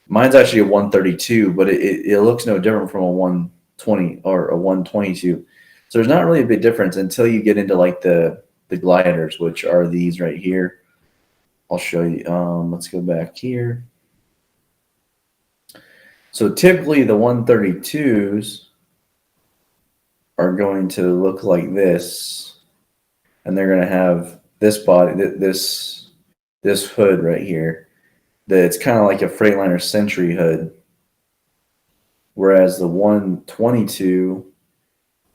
Mine's actually a 132, but it looks no different from a 120 or a 122. So there's not really a big difference until you get into like the gliders, which are these right here. I'll show you. Let's go back here. So typically the 132s are going to look like this, and they're going to have this body, this hood right here. That's kind of like a Freightliner Century hood, whereas the 122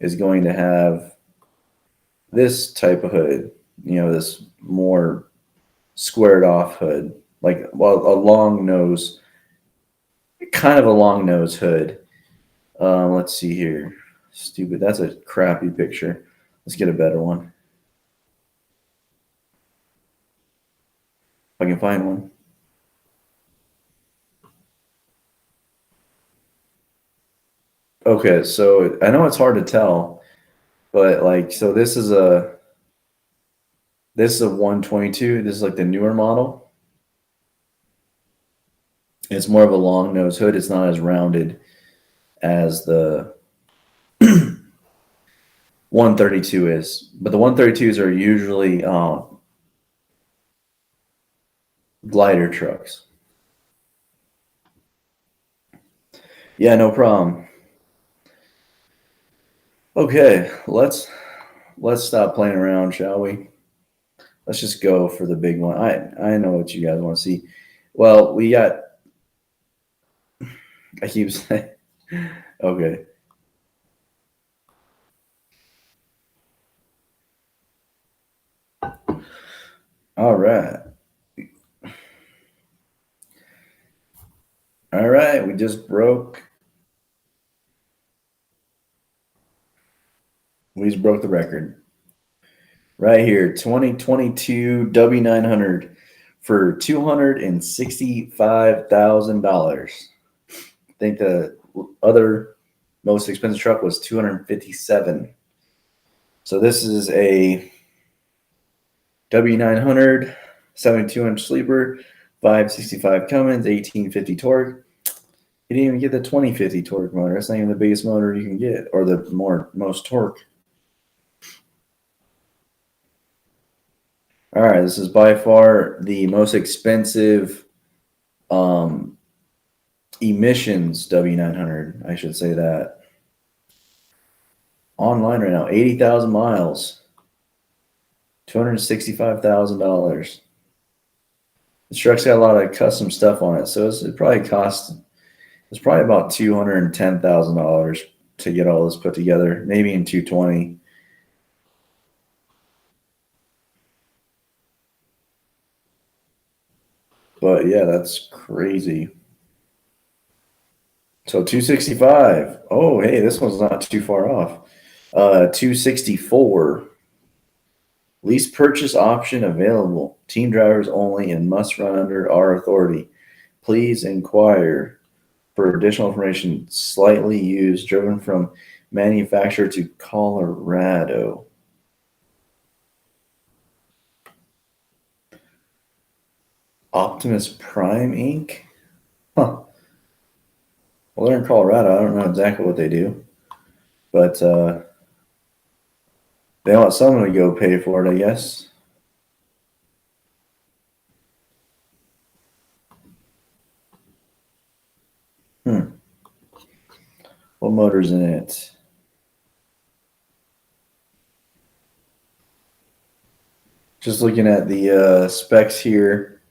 is going to have this type of hood, you know, this more squared off hood, like well, a long nose, kind of a long nose hood. Let's see here. Stupid. That's a crappy picture. Let's get a better one. If I can find one. Okay, so I know it's hard to tell, but like, so this is a 122. This is like the newer model. It's more of a long nose hood. It's not as rounded as the 132 is, but the 132s are usually glider trucks. Yeah, no problem. Okay, let's stop playing around, shall we? Let's just go for the big one. I know what you guys want to see. Well, we got. I keep saying. Okay. All right. All right. We just broke. We just broke the record. Right here, 2022 W900 for $265,000. I think the other most expensive truck was $257,000. So this is a W900, 72-inch sleeper, 565 Cummins, 1850 torque. You didn't even get the 2050 torque motor. That's not even the biggest motor you can get, or the most torque. All right, this is by far the most expensive emissions W900. I should say that. Online right now, 80,000 miles, $265,000. This truck's got a lot of custom stuff on it, so it probably cost. It's probably about $210,000 to get all this put together, maybe in 220. But yeah, that's crazy. So 265. Oh, hey, this one's not too far off. 264. Lease purchase option available. Team drivers only and must run under our authority. Please inquire. For additional information, slightly used, driven from manufacturer to Colorado. Optimus Prime Inc. Huh. Well, they're in Colorado. I don't know exactly what they do, but they want someone to go pay for it, I guess. What motor's in it? Just looking at the specs here.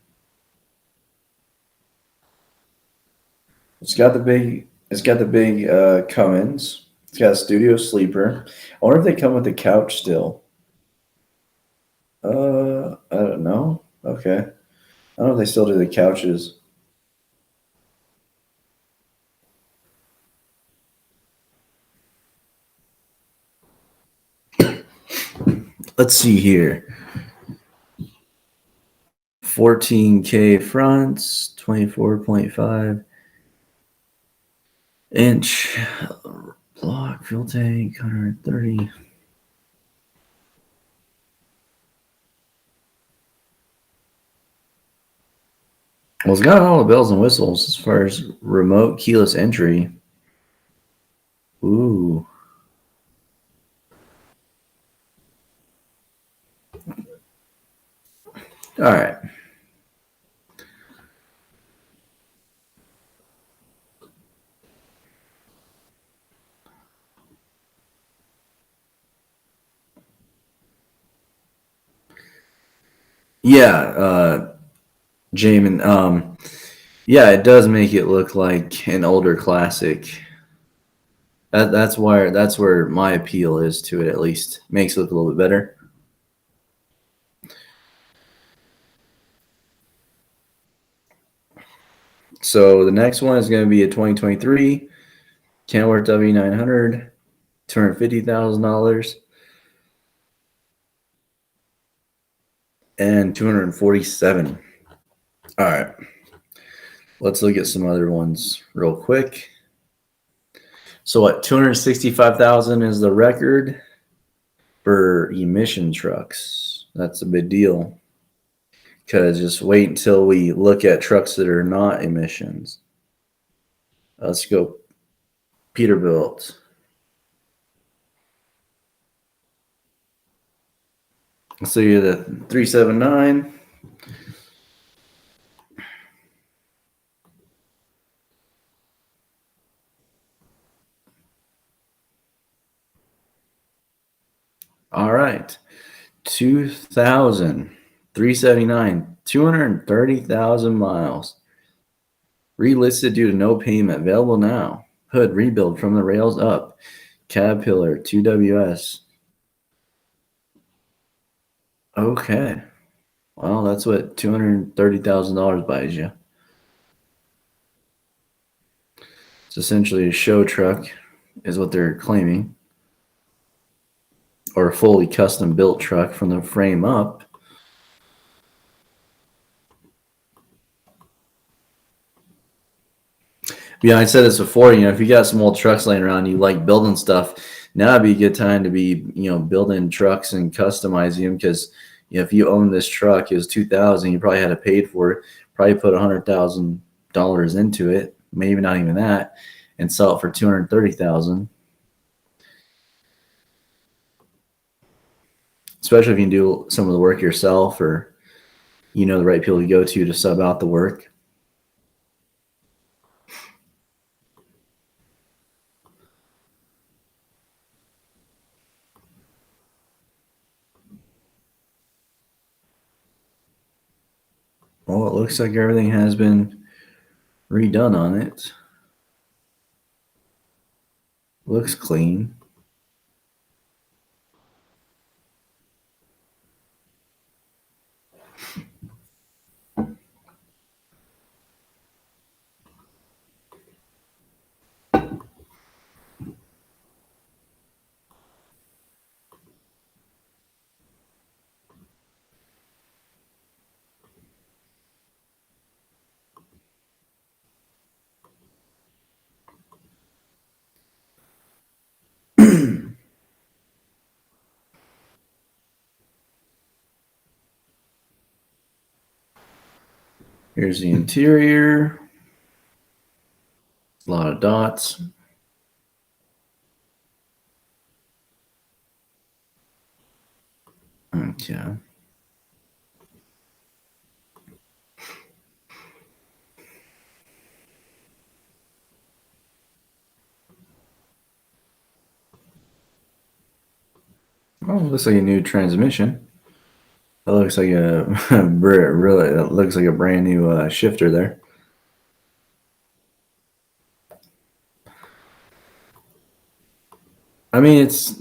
It's got the big. It's got the big Cummins. It's got a studio sleeper. I wonder if they come with the couch still. I don't know. Okay. I don't know if they still do the couches. Let's see here. 14K fronts, 24.5 inch block, fuel tank, 130. Well, it's got all the bells and whistles as far as remote keyless entry. Ooh. All right. Yeah, Jamin. Yeah, it does make it look like an older classic. That's where my appeal is to it. At least makes it look a little bit better. So the next one is going to be a 2023 Kenworth W900, $250,000, and 247. All right, let's look at some other ones real quick. So what? 265,000 is the record for emission trucks. That's a big deal. Because just wait until we look at trucks that are not emissions. Let's go Peterbilt. So you're the 379. All right. 2,000. 379. 230,000 miles. Relisted due to no payment. Available now. Hood rebuild from the rails up. Caterpillar 2WS. Okay. Well, that's what $230,000 buys you. It's essentially a show truck, is what they're claiming, or a fully custom built truck from the frame up. Yeah, I said this before. If you got some old trucks laying around, you like building stuff. Now would be a good time to be, building trucks and customizing them because, if you own this truck, it was 2000, you probably had it paid for it. Probably put $100,000 into it, maybe not even that, and sell it for 230,000. Especially if you can do some of the work yourself, or the right people to go to sub out the work. Well, it looks like everything has been redone on it. Looks clean. Here's the interior. A lot of dots. Okay. Oh, looks like a new transmission. That looks like a really. That looks like a brand new shifter there. I mean, it's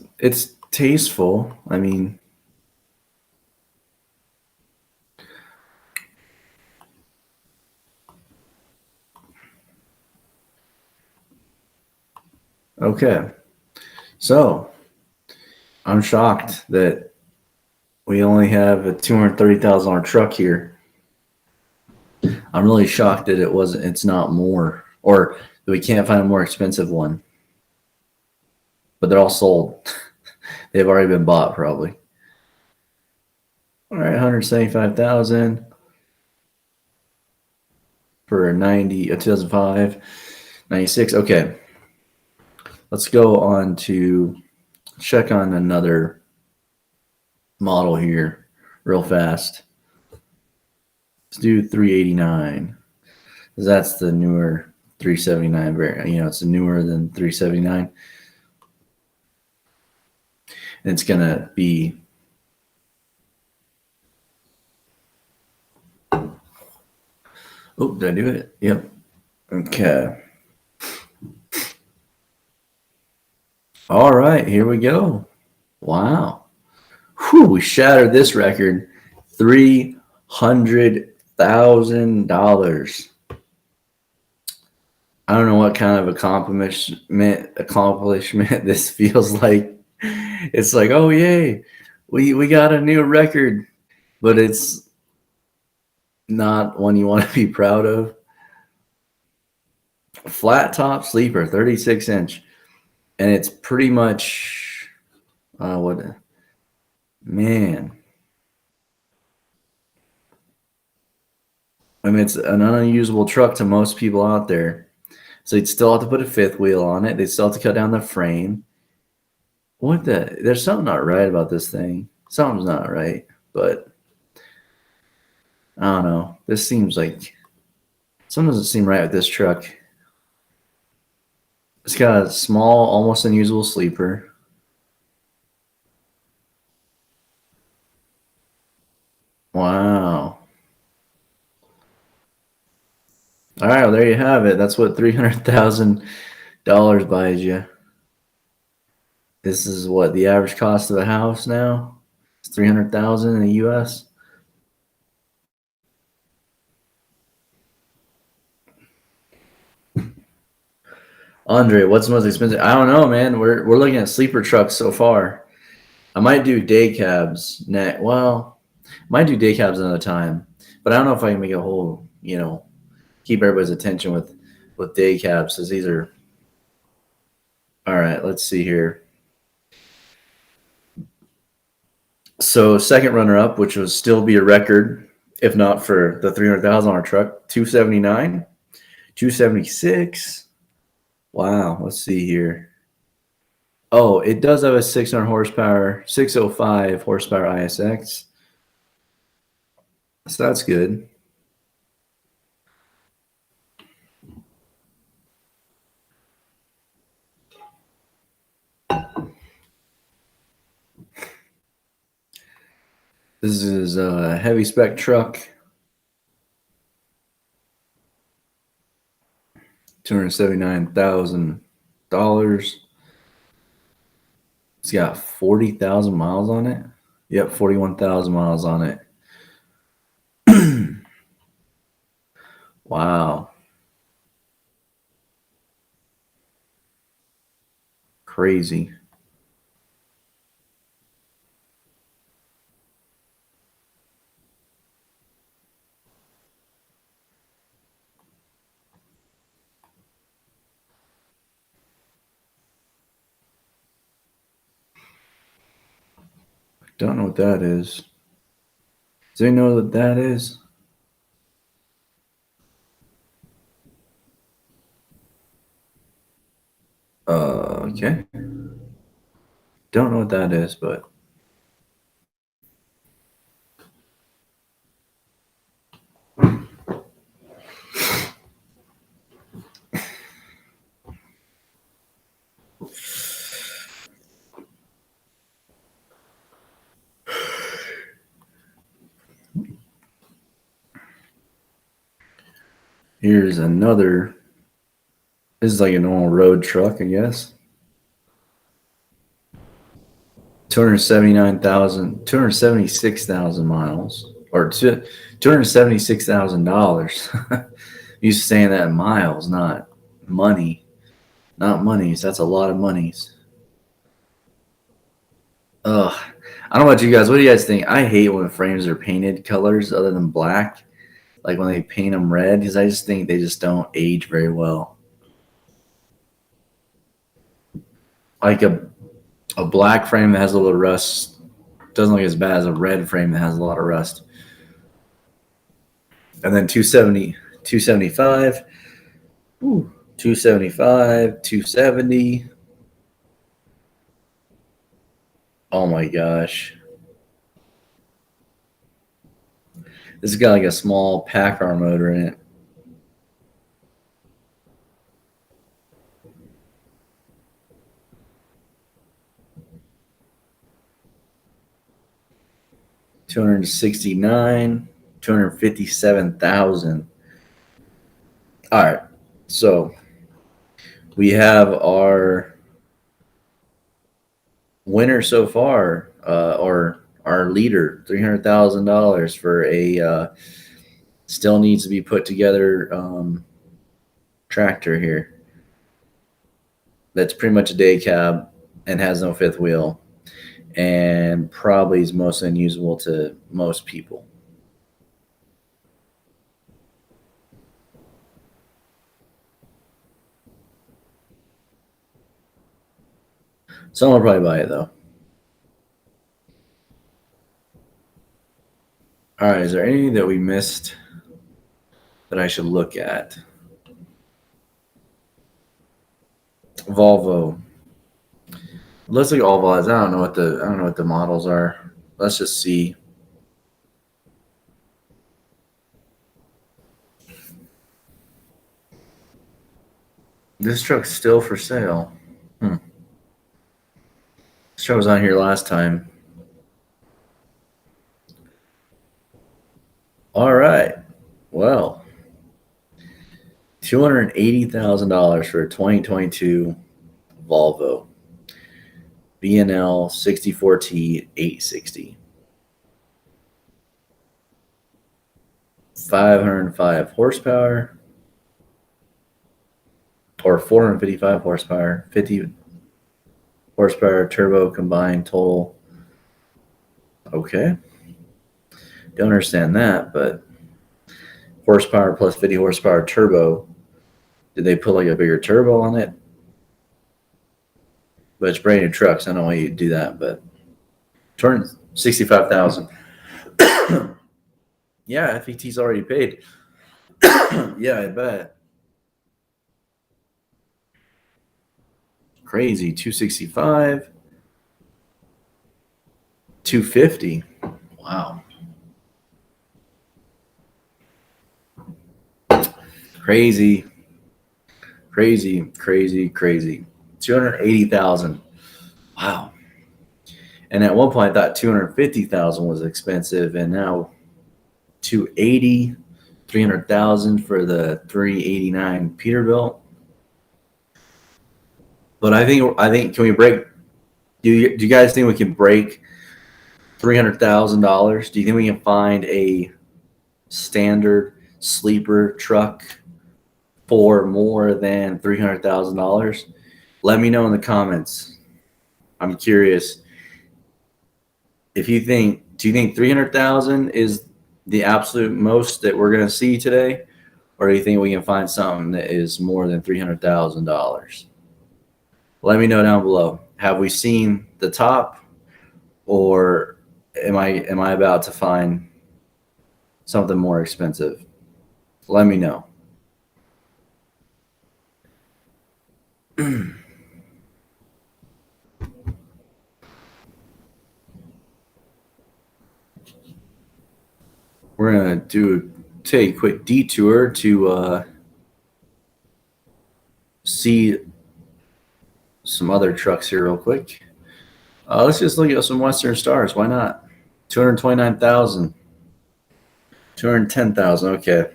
tasteful. I mean, okay. So I'm shocked that we only have a $230,000 truck here. I'm really shocked that it wasn't. It's not more, or that we can't find a more expensive one. But they're all sold. They've already been bought, probably. All right, 175,000 for a 2005, 96. Okay, let's go on to check on another model here, real fast. Let's do 389. That's the newer 379 variant. It's newer than 379. And it's gonna be. Oh, did I do it? Yep. Okay. All right, here we go. Wow. Whew, we shattered this record. $300,000. I don't know what kind of accomplishment this feels like. It's like, oh yay, we got a new record, but it's not one you want to be proud of. Flat top sleeper, 36-inch, and it's pretty much what man. I mean, it's an unusable truck to most people out there. So you'd still have to put a fifth wheel on it. They'd still have to cut down the frame. What the? There's something not right about this thing. Something's not right, but I don't know. This seems like something doesn't seem right with this truck. It's got a small, almost unusable sleeper. Wow. All right, well, there you have it. That's what $300,000 buys you. This is what the average cost of a house now. It's $300,000 in the U.S. Andre, what's the most expensive? I don't know, man. We're looking at sleeper trucks so far. I might do day cabs next. Well, might do day cabs another time, but I don't know if I can make a whole, keep everybody's attention with day cabs, because these are. All right, let's see here. So second runner up, which will still be a record, if not for the $300,000 truck, 279, 276. Wow, let's see here. Oh, it does have a 600 horsepower, 605 horsepower ISX. So that's good. This is a heavy spec truck. $279,000. It's got 40,000 miles on it. Yep, 41,000 miles on it. Wow. Crazy. Don't know what that is. Does anyone know what that is? Okay. Don't know what that is, but here's another. This is like a normal road truck, I guess. 276,000 miles, or $276,000. You saying that in miles, not money, not monies. That's a lot of monies. Ugh. I don't know about you guys. What do you guys think? I hate when frames are painted colors other than black. Like when they paint them red, because I just think they just don't age very well. Like a black frame that has a little rust doesn't look as bad as a red frame that has a lot of rust. And then 270, 275, 275, 270. Oh my gosh. This has got like a small Packard motor in it. $269,000, 257,000. All right, so we have our winner so far, or our leader, $300,000 for a still needs to be put together tractor here. That's pretty much a day cab and has no fifth wheel, and probably is most unusable to most people. Someone will probably buy it though. All right, is there anything that we missed that I should look at? Volvo. Looks like all Volvos. I don't know what the models are. Let's just see. This truck's still for sale. This truck was on here last time. All right. Well, $280,000 for a 2022 Volvo BNL 64T 860. 505 horsepower, or 455 horsepower, 50 horsepower turbo combined total. Okay. Don't understand that, but horsepower plus 50 horsepower turbo. Did they put like a bigger turbo on it? But it's brand new trucks. I don't know why you'd do that, but turn 65,000. Yeah, FET's already paid. Yeah, I bet. Crazy. 265. 250. Wow. Crazy. 280,000. Wow. And at one point I thought 250,000 was expensive, and now 280, 300,000 for the 389 Peterbilt. But I think can we break? Do you guys think we can break $300,000? Do you think we can find a standard sleeper truck for more than $300,000? Let me know in the comments. I'm curious. If you think, do you think 300,000 is the absolute most that we're going to see today, or do you think we can find something that is more than $300,000? Let me know down below. Have we seen the top, or am I about to find something more expensive? Let me know. We're gonna take a quick detour to see some other trucks here real quick. Let's just look at some Western Stars. Why not? 229,000. 210,000. Okay.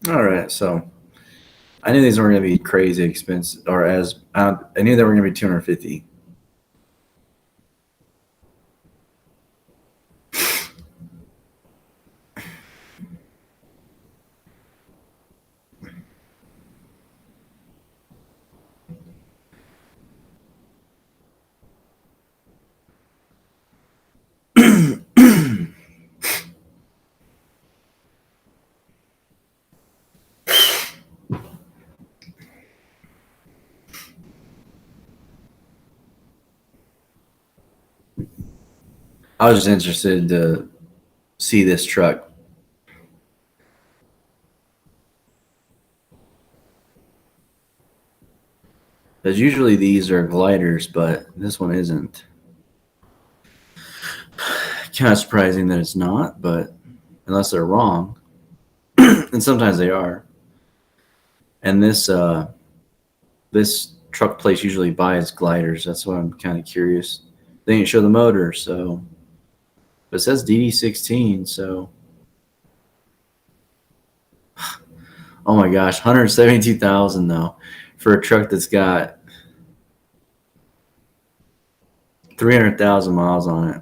All right. So I knew these weren't going to be crazy expensive, or I knew they were going to be 250. I was just interested to see this truck. Because usually these are gliders, but this one isn't. Kind of surprising that it's not, but unless they're wrong, and sometimes they are. And this truck place usually buys gliders. That's why I'm kind of curious. They didn't show the motor, so but it says DD16. So oh my gosh, 172,000 though for a truck that's got 300,000 miles on it.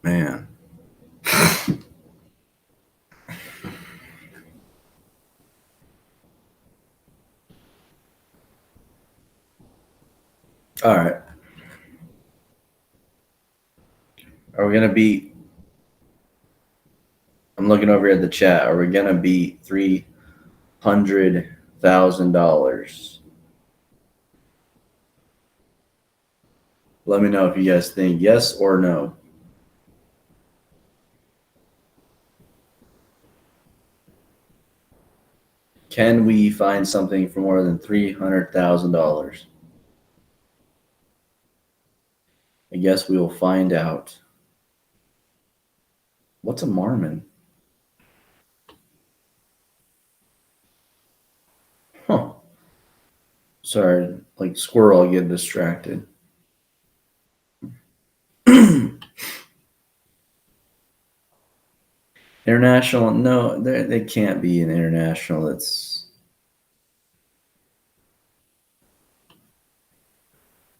Man. All right. Are we gonna beat? I'm looking over at the chat. Are we gonna beat $300,000? Let me know if you guys think yes or no. Can we find something for more than $300,000? I guess we will find out. What's a Marmon? Huh. Sorry, like squirrel, get distracted. International? No, they can't be an international. It's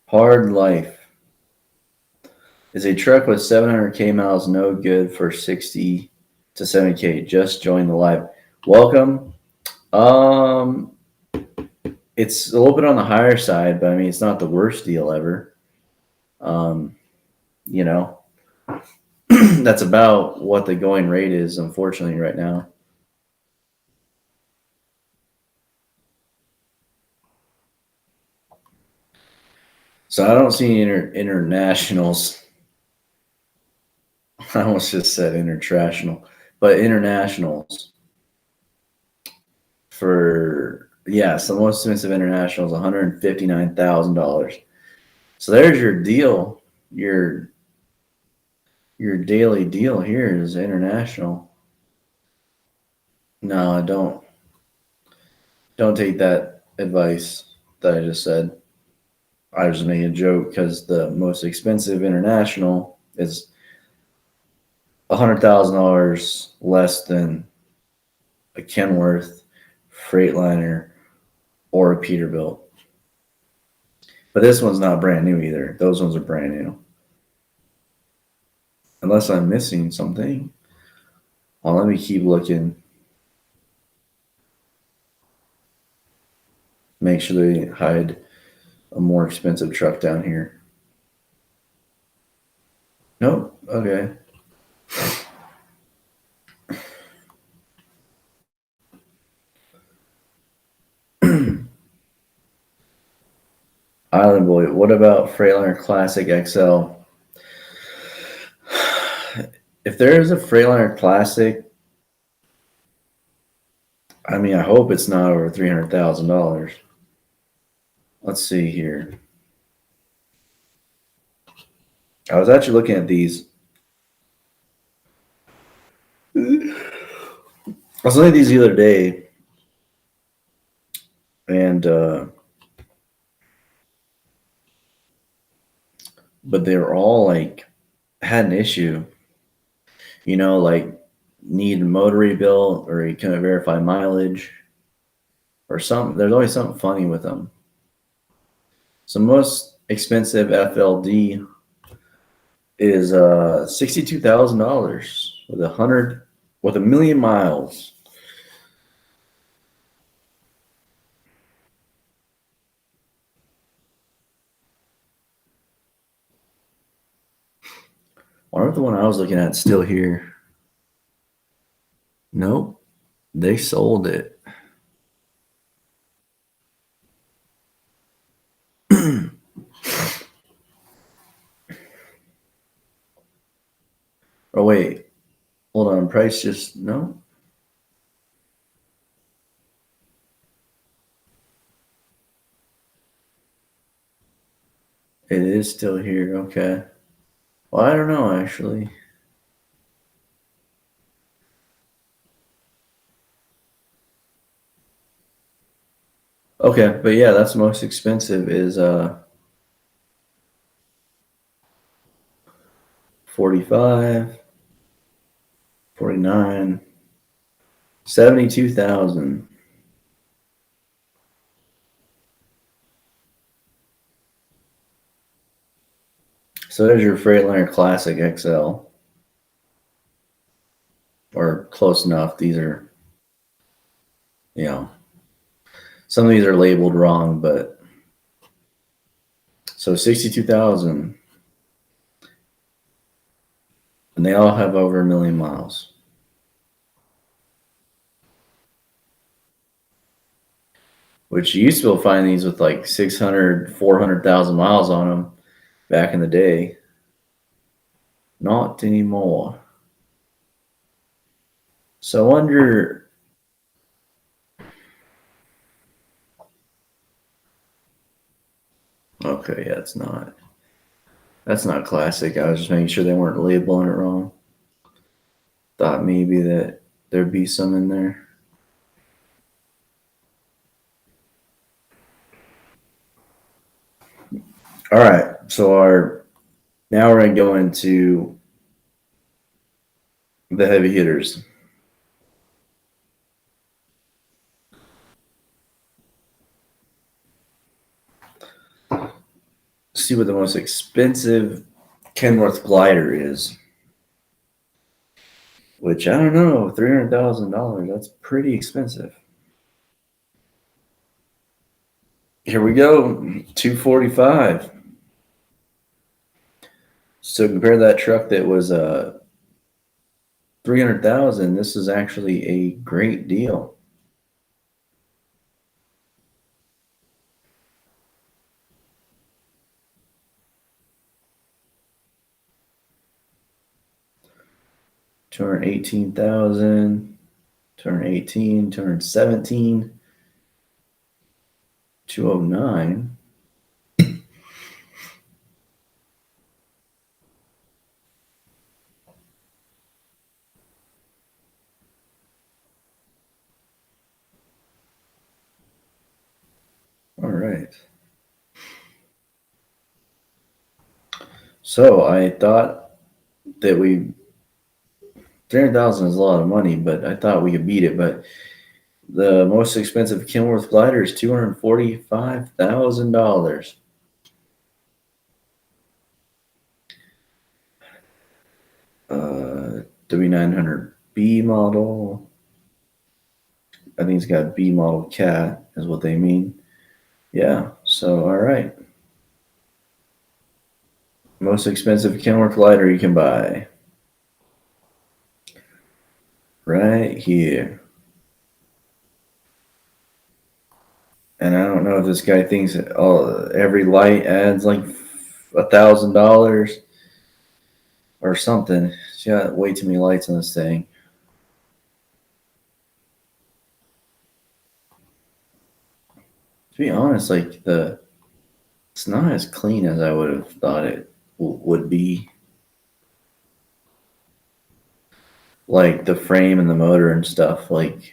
hard life. Is a truck with 700K miles no good for 60 to 70K? Just join the live. Welcome. It's a little bit on the higher side, but I mean, it's not the worst deal ever. You know, that's about what the going rate is, unfortunately, right now. So I don't see any internationals. I almost just said international, but internationals for, yes, the most expensive international is $159,000. So there's your deal. Your daily deal here is international. No, don't take that advice that I just said. I was making a joke because the most expensive international is $100,000 less than a Kenworth, Freightliner, or a Peterbilt. But this one's not brand new either. Those ones are brand new. Unless I'm missing something. Well, let me keep looking. Make sure they hide a more expensive truck down here. Nope. Okay. Island Boy. What about Freightliner Classic XL? If there is a Freightliner Classic, I mean, I hope it's not over $300,000. Let's see here. I was actually looking at these. I was looking at these the other day, and but they were all like had an issue. Like need a motor rebuilt, or you can't verify mileage, or something. There's always something funny with them. So most expensive FLD is $62,000 with 1,000,000 miles. I wonder if the one I was looking at is still here. Nope, they sold it. Oh wait, hold on. Price just no. It is still here. Okay. Well, I don't know actually. Okay, but yeah, that's the most expensive is 45, 49, 72,000. So there's your Freightliner Classic XL, or close enough. These are, you know, some of these are labeled wrong, but so 62,000, and they all have over 1,000,000 miles. Which you used to be able to find these with like 600, 400,000 miles on them back in the day. Not anymore. So I wonder. Okay, yeah, it's not. That's not classic. I was just making sure they weren't labeling it wrong. Thought maybe that there'd be some in there. All right, so now we're gonna go into the heavy hitters. See what the most expensive Kenworth glider is. Which I don't know, $300,000. That's pretty expensive. Here we go, 245. So compare that truck that was 300,000. This is actually a great deal. $218,000, 218, 217, 209. All right. So I thought that 300,000 is a lot of money, but I thought we could beat it. But the most expensive Kenworth glider is $245,000. W900B model. I think it's got B model cat is what they mean. Yeah. So all right. Most expensive Kenworth glider you can buy. Right here. And I don't know if this guy thinks every light adds like $1,000 or something. She's got way too many lights on this thing. To be honest, like it's not as clean as I would have thought it would be. Like the frame and the motor and stuff. Like,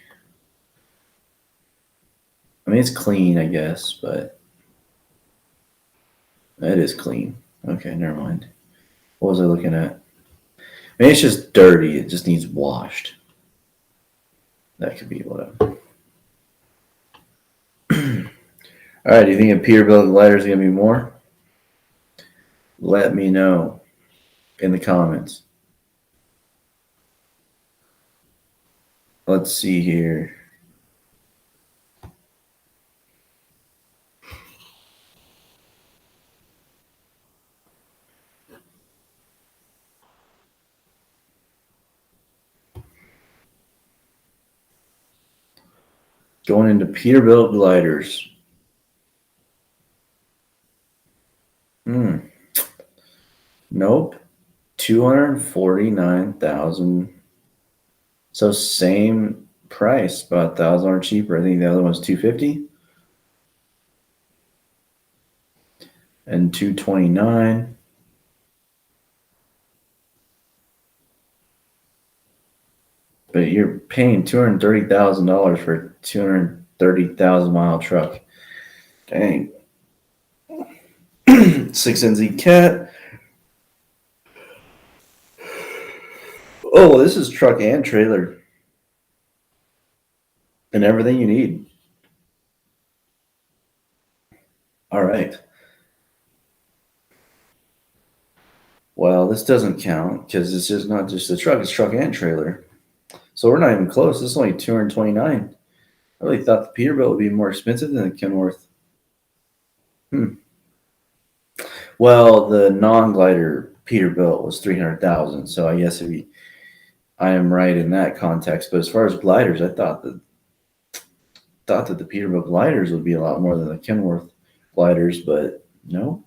I mean, it's clean, I guess, but it is clean. Okay, never mind. What was I looking at? I mean, it's just dirty. It just needs washed. That could be whatever. All right, do you think a Peterbilt glider is going to be more? Let me know in the comments. Let's see here. Going into Peterbilt gliders. Nope. 249,000. So same price, about $1,000 cheaper. I think the other one's 250 and 229. But you're paying $230,000 for a 230,000-mile truck. Dang. 6NZ Cat. Oh, this is truck and trailer. And everything you need. All right. Well, this doesn't count because it's just not just a truck. It's truck and trailer. So we're not even close. This is only 229. I really thought the Peterbilt would be more expensive than the Kenworth. Well, the non-glider Peterbilt was 300,000. So I guess I am right in that context. But as far as gliders, I thought that the Peterbilt gliders would be a lot more than the Kenworth gliders, but no.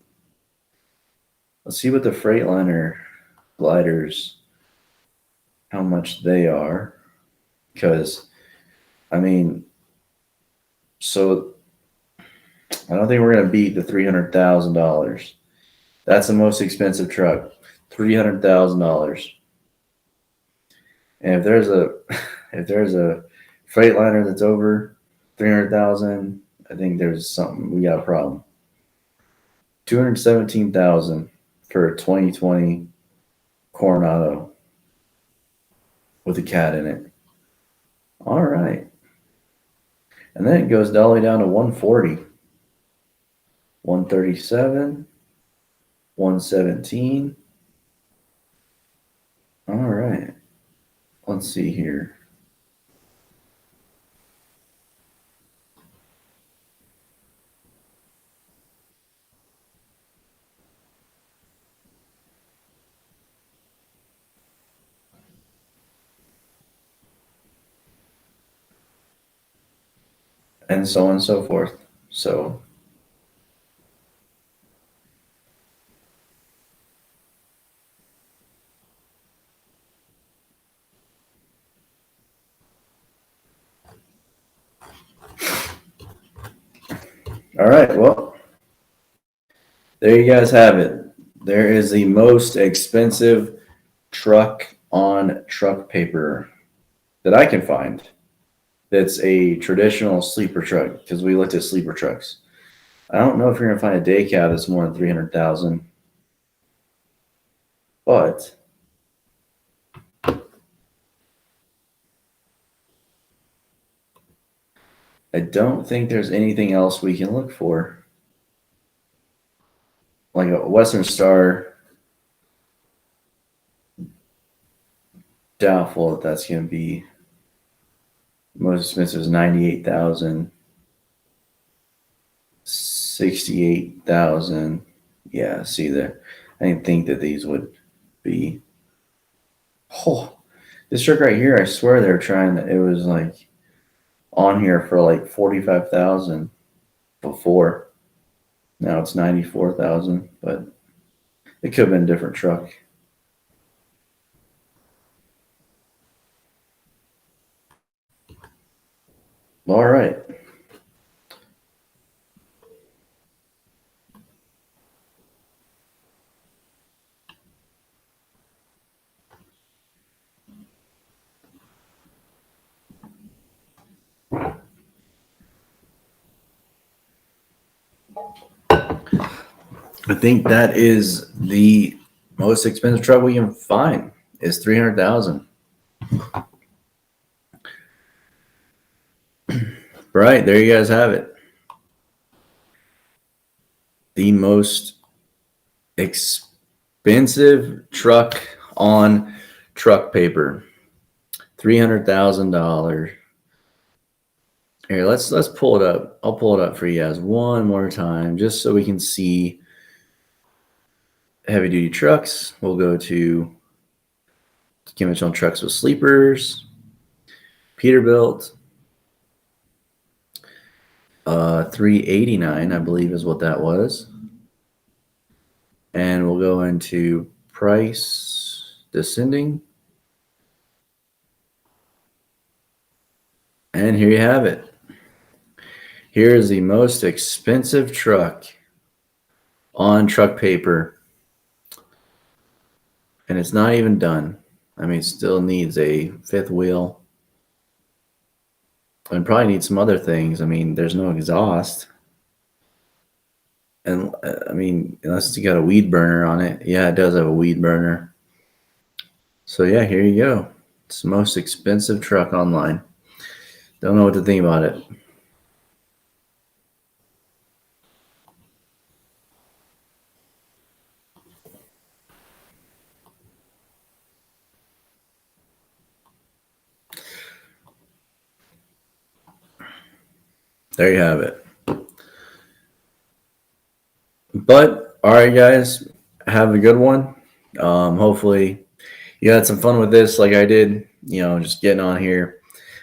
Let's see what the Freightliner gliders, how much they are. Because, I mean, so I don't think we're going to beat the $300,000. That's the most expensive truck, $300,000. And if there's a Freightliner that's over 300,000, I think there's something, we got a problem. 217,000 for a 2020 Coronado with a cat in it. All right. And then it goes all the way down to 140, 137, 117. All right. Let's see here. And so on and so forth. So all right, well, there you guys have it. There is the most expensive truck on truck paper that I can find. That's a traditional sleeper truck, because we looked at sleeper trucks. I don't know if you're going to find a day cab that's more than 300,000, but I don't think there's anything else we can look for. Like a Western Star, doubtful that that's going to be. Most expensive is 98,000, 68,000. Yeah, see there. I didn't think that these would be. Oh, this truck right here, I swear they're trying to, it was like on here for like 45,000. before. Now it's 94,000, but it could have been a different truck. All right. I think that is the most expensive truck we can find is 300,000. Right, there you guys have it. The most expensive truck on truck paper. $300,000. Here, let's pull it up. I'll pull it up for you guys one more time just so we can see heavy duty trucks. We'll go to conventional trucks with sleepers, Peterbilt, 389, I believe is what that was. And we'll go into price descending. And here you have it. Here is the most expensive truck on truck paper. And it's not even done. I mean, it still needs a fifth wheel. And probably needs some other things. I mean, there's no exhaust. And I mean, unless it's got a weed burner on it. Yeah, it does have a weed burner. So yeah, here you go. It's the most expensive truck online. Don't know what to think about it. There you have it. But all right, guys, have a good one. Hopefully you had some fun with this like I did, just getting on here.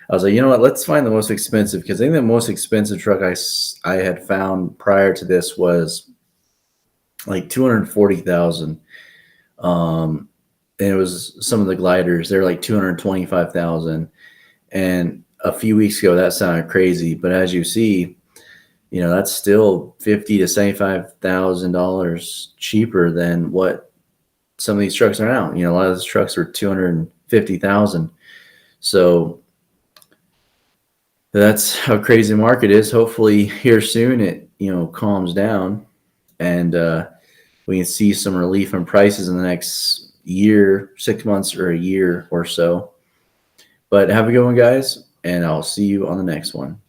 I was like, you know what, let's find the most expensive, because I think the most expensive truck I had found prior to this was like 240,000. And it was some of the gliders, they're like 225,000. And a few weeks ago that sounded crazy, but as you see, that's still $50,000 to $75,000 cheaper than what some of these trucks are now. A lot of these trucks are 250,000. So that's how crazy the market is. Hopefully here soon it calms down, and we can see some relief in prices in the next year, 6 months, or a year or so. But have a good one, guys, and I'll see you on the next one.